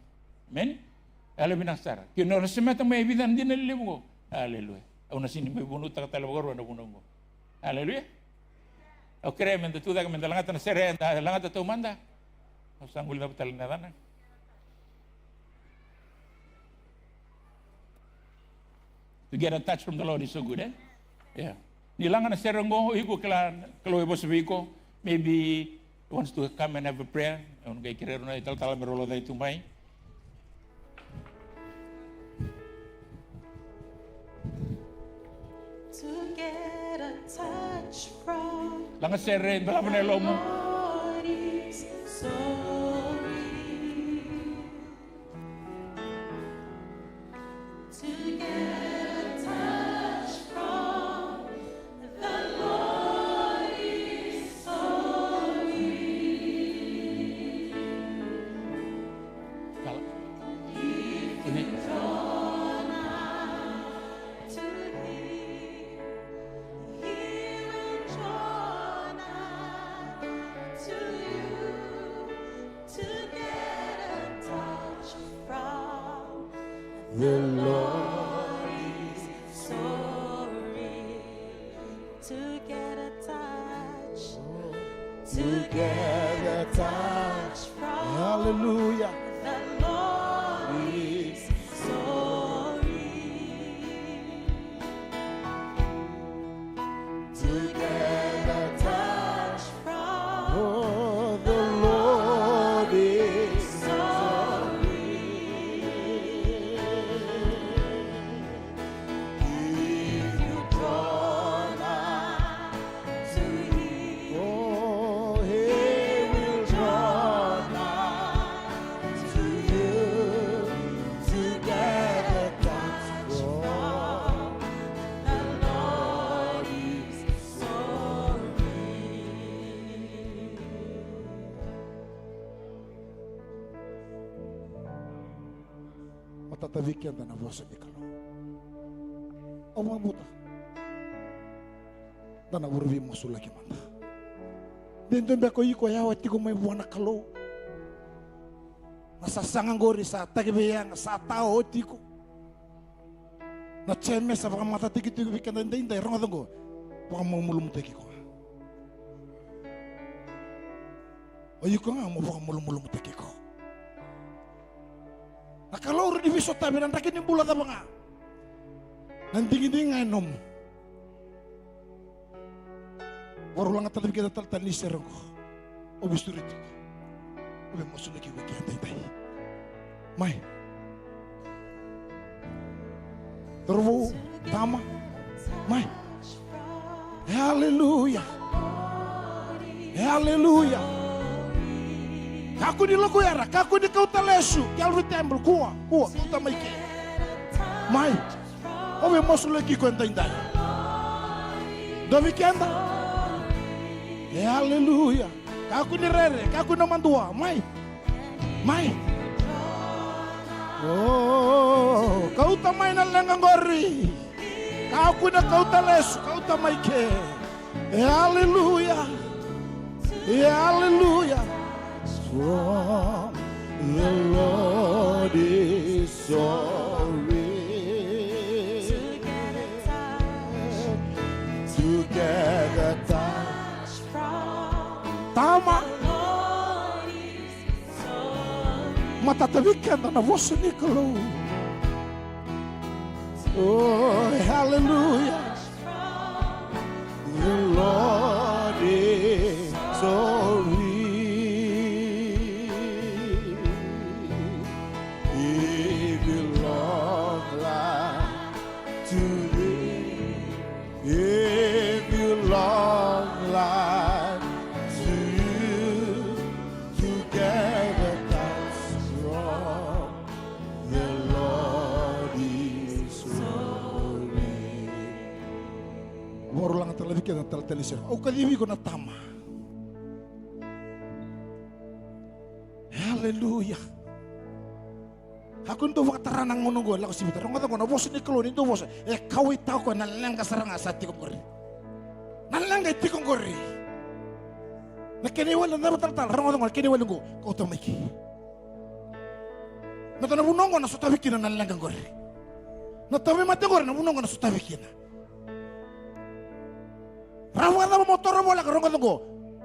Amen? Alam binasara. Kino na semata may ebidan din nalilimo ko. Hallelujah. Una sini may bunut ta talabagoro na bunong mo. Hallelujah. O kremen tu da men dalangata na sere dalangata tu manda. O sanggul na batal na dana. To get a touch from the Lord is so good, Yeah. Nilangan na serengo iko kalau ibo sabiko maybe wants to come and have a prayer. On kay kirero na ital-tal merolo dai tumay.
To get a touch from
Langan seren bala manelo mo.
Lord is sorry. To get a touch from the Lord is sorry.
Ini
Draw nigh to Him, He will draw nigh to you. To get a touch from the Lord is sorry. To get a touch, to get a touch from
Hallelujah.
the Lord is sorry. To get a touch from
Oh, the Lord is
sorry. If you draw nigh to Him,
Oh, He
will draw nigh to you. To get a touch from the Lord is sorry.
matatawikian na bosa ikalo. O mga buta. Dana urvi mo sulaki manda. Dito ba ko iko yawa ti ko may buwana kalo. Nasasangan gori sa tagibiyang sa tao ti ko. Na cheme sa baka mata tiki tiki bikan dan dai ronga dongo. Baka mo mulum tiki ko. O iko nga mo baka mulum tiki ko. Nakalor di viso tabi nan takin yung bulat apa nga. Nantingin nga nom. Warulang at talabi kita taltan ni serong ko. O bisturit ko. O mo sulaki ko kaya tay. May. Terwo tama. May. Hallelujah. Hallelujah. Kaku di loko yara, kaku di kau talesu, Calvary Temple, kuwa, kuta maike. Mai, owe mosu lagi ko entah indah. Domi kenda. Hallelujah. Kaku ni rere, kaku na mandua, mai. Mai. Oh, kau tamay na lang ang gori. Kaku na kau talesu, kau tamay ke. Hallelujah. Hallelujah. From the Lord is sorry. Together touch from Tama. Matatabikan na voz ni Kalo. Oh, hallelujah. The Lord is sorry. He belongs to thee. He belongs to you. Together that's wrong. The Lord is sorry. Baru lang terlebih kita telisir. Oh kaliwi ko na tama. Hallelujah. Aku nto wakataran ang ngunong ko. Lako sibita. Rong kata ko na bos ni Kalo nito bos. Kau itaw ko nalang kasarang asati kong gori. Nalang iti kong gori. Nakiniwala na batal-tal. Rong kata ko nakiniwala ko. Kau tamiki. Natanabunong ko na sutawikin na nalang kong gori. Natawi mati gori nabunong ko na sutawikin na. Rawa na motor wala ka rong kata ko.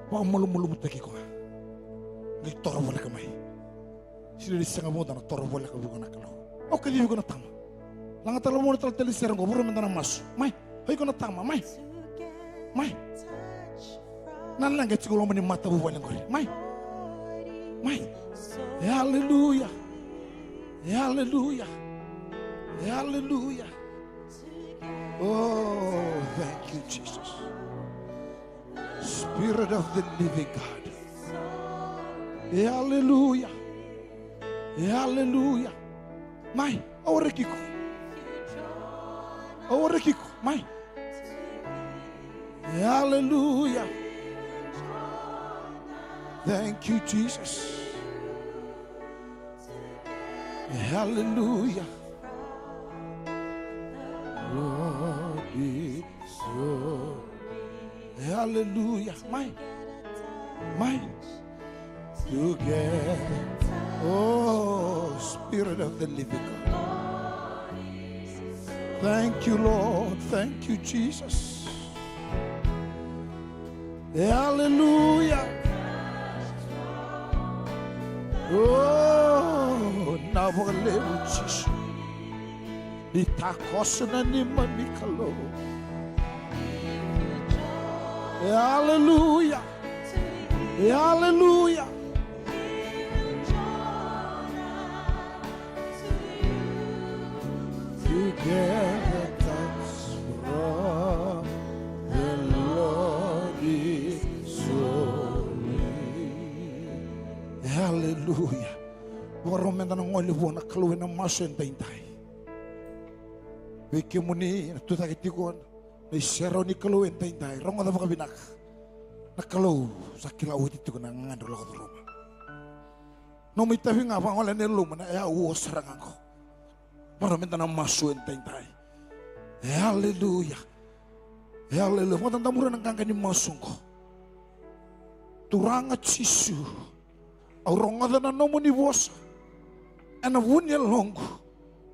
Wag mulumulumot lagi ko. Ngay toro wala kamay. Sila disanga mo na toro wala ka bukan nakalo. O kaliwi ko na tama. Langat talo mo na talisir ko buro mendana mas. Mai, hoy ko na tama, mai. Mai. Nan lang gets ko mo ni mata buwan ngori. Mai. Mai. Hallelujah. Hallelujah. Hallelujah. Oh, thank you Jesus. Spirit of the living God. Hallelujah. Hallelujah. Mai, awarekiko. Awarekiko, mai. Hallelujah. Thank you, Jesus. Hallelujah. Lord is so. Hallelujah. Mai. Mai. Together. Oh, Spirit of the living God. Thank you, Lord. Thank you, Jesus. Hallelujah. Oh, nabalelu Jesus. Itakoso na ni Manikalo. Hallelujah. Hallelujah. Together that's from the Lord is sorry. Hallelujah. Waromenda ng olivo na kaluwi ng masen taintay. Wiki muni tutakitiko na isero ni kaluwi taintay. Rongo na makabinak. Nakalu sa kilaw dito ko na ngandro ko roma. No may tabi nga pa wala nilo man ay uosarang ako. Maraming tanang masuin tayo. Hallelujah. Hallelujah. Matanda mura ng kangkani masung ko. Turang at sisu. Aurong ada na nomo ni bosa. Ana wunya longo.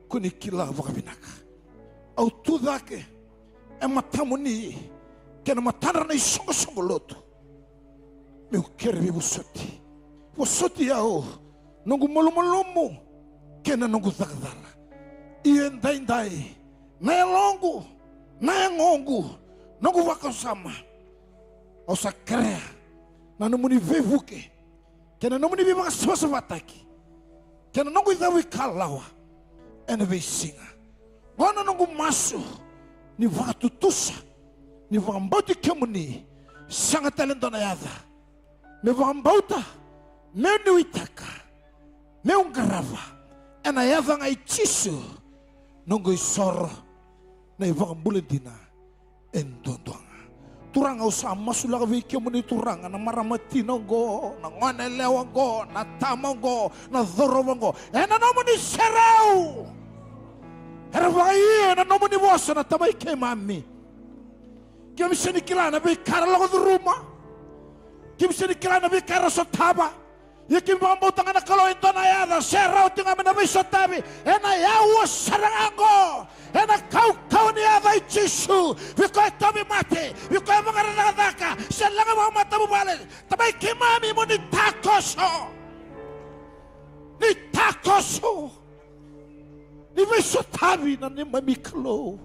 Kunikila baka binaka. Au tudake. Matamu ni. Kena matara na isongo loto. Meu kere bi busoti. Busoti yao. Nungu malumalomo. Kena nungu zakadala. Iyan dainday, na longo, na ngongo, nungu wakasama. O sa krea, na numuni vevuke, kena numuni bibang sabataki, kena nungu idawi kalawa, ena vesinga. Wana nungu maso, ni wakatutusa, ni wakambauti kemuni, sanga talento na yada. Me wakambauta, me niwitaka, me ungarava, ena yada ngai chisu. Nunggu isor na ibang buletina endondonga turanga usama sula ka vike muni turanga na maramatino go na ngonelewa go na tama go na dhorowa go ena no muni serau era vai na no muni vosa na tamai ke mami kim sini kilana be karalo ko ruma kim sini kilana be karaso taba Yaki mambo tangana kalau itu naya serau tinggal menabi sotabi ena yawo sarango ena kau ni ada Yesu biko tobi mati biko mengarana daka selanga mau mata bubale tapi kimami mo ni takoso ni sotabi na ni mamiklo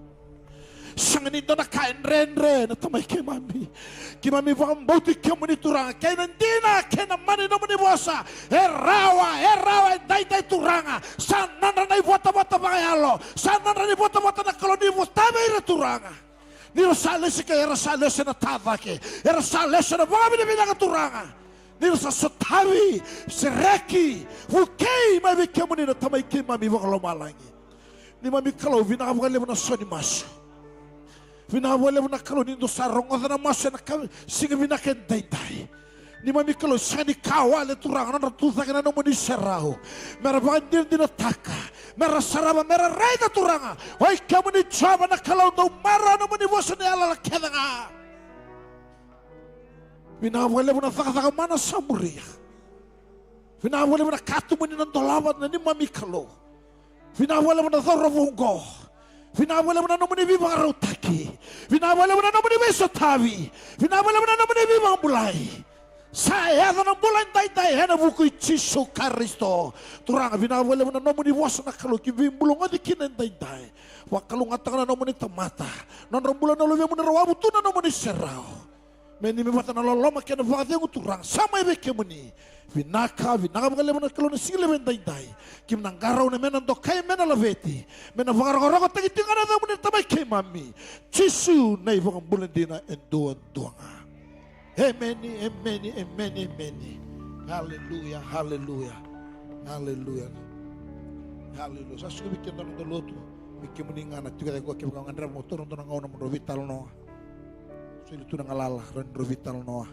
sangan itu na kain ren na tamay kimami vakam bauti kimuni turanga kain dina kain mani no muni bosa erawa dai turanga sanan na bota bagayalo sanan na bota na koloni tabi turanga ni rosalesi ka rosalesi na tavake rosalesi na vami na turanga ni rosasotavi sereki ukei mai kimuni na tamay kimami vakalo malangi ni mami kalau vinavale na soni mas Vinawale na kalau nindo sarong na masya na singa vinaken dai. Ni mami kalau sani kawale turang na tuza kana no muni serao. Mera bandir dinataka. Mera saraba mera raida turanga. Wai kamu ni chaba na kalau no mara no muni wasane ala kedanga. Vinawale na thaka mana samuria. Vinawale na katu muni na dolawat na ni mami kalau. Vinawale na thorovongo. Vinawale na nomuni viva rautaki. Vinawale na nomuni besotavi. Vinawale na nomuni viva mulai. Saya na mulai dai hena buku Yesu Kristo. Turang vinawale na nomuni wasana kalau kivimbulong adikin dai. Wakalung atang na nomuni tamata. Non rembulan na luwe muna rawabu tu na nomuni serao. Meni mibata na loloma kena vakati yang turang sama ibe kemuni. Vinaka bagale muna kalau nasile dai. Kim nanggaraw na menan do kay mena laveti. Mena vangaragarago tagitingan na muna tamay kay mami. Yesu na ibang bulan dina enduan duanga. Amen. Hallelujah. Sa subi kendo ng doloto. Bikin meningan at juga ko kaya ngandra motor untuk nangaw na vital no. So itu nangalala ron vital no.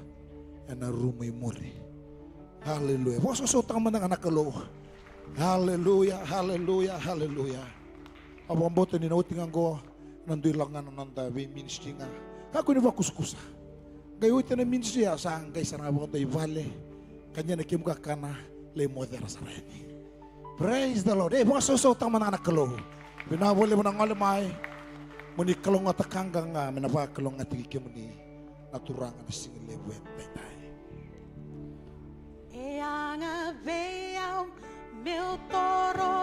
Ena rumay muri. Hallelujah. Wasa sa utang man ng anak kalo. Hallelujah. Abang boto ni nautingan ko nandoy lang nga nandabi ministry nga. Kako ni vakuskusa. Gayo ito na ministry sa angay sa nabang tayo vale. Kanya na kimka kana lay mother sa reni. Praise the Lord. Wasa sa utang man ng anak kalo. Binawali mo ng alamay. Muni kalong atakanggang nga minapakalong atiki mo ni naturangan na singilewen tay.
Ang aveam meu toro